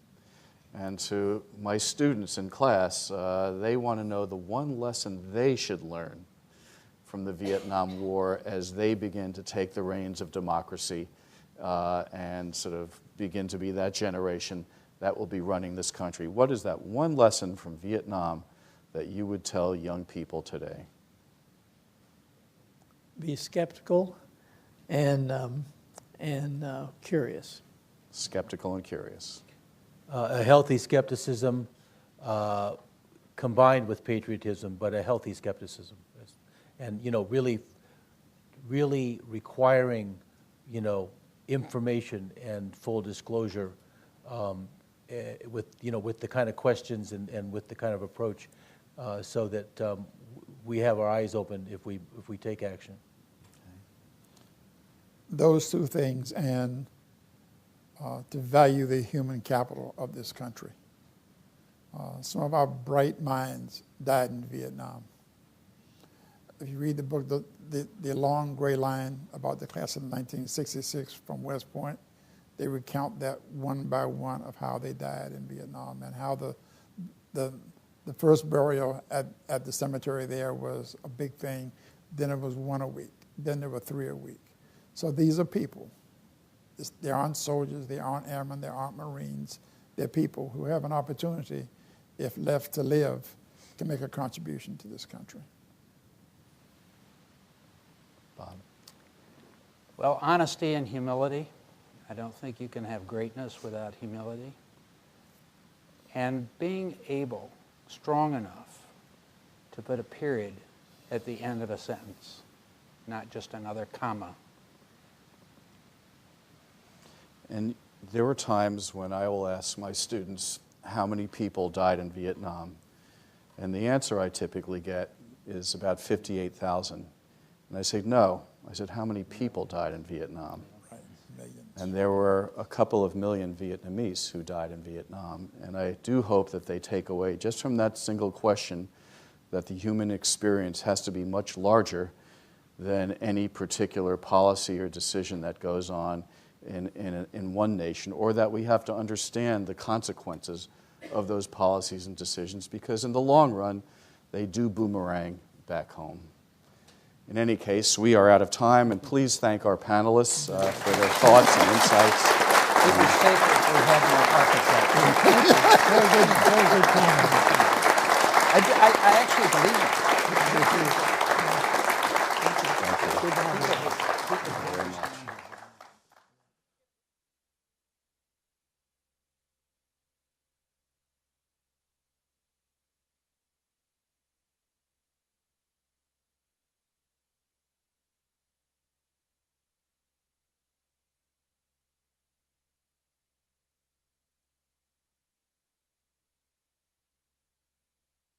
and to my students in class, they want to know the one lesson they should learn from the Vietnam War as they begin to take the reins of democracy and sort of begin to be that generation that will be running this country. What is that one lesson from Vietnam that you would tell young people today? Be skeptical and curious. Skeptical and curious. A healthy skepticism combined with patriotism, but a healthy skepticism. And, really requiring, information and full disclosure with the kind of questions and with the kind of approach so that we have our eyes open if we take action. Those two things, and to value the human capital of this country. Some of our bright minds died in Vietnam. If you read the book, the long gray line about the class of 1966 from West Point, they recount that one by one of how they died in Vietnam and how the first burial at the cemetery there was a big thing. Then it was 1 a week. Then there were 3 a week. So these are people. They aren't soldiers. They aren't airmen. They aren't Marines. They're people who have an opportunity, if left to live, to make a contribution to this country. Bob? Well, honesty and humility. I don't think you can have greatness without humility. And being able, strong enough, to put a period at the end of a sentence, not just another comma. And there were times when I will ask my students how many people died in Vietnam. And the answer I typically get is about 58,000. And I say, no. I said, how many people died in Vietnam? Right, millions. And there were a couple of million Vietnamese who died in Vietnam. And I do hope that they take away, just from that single question, that the human experience has to be much larger than any particular policy or decision that goes on in one nation, or that we have to understand the consequences of those policies and decisions, because in the long run, they do boomerang back home. In any case, we are out of time, and please thank our panelists for their thoughts and insights. It was safe if we had more architects. Very good comment. I actually believe it. Thank you. Good job.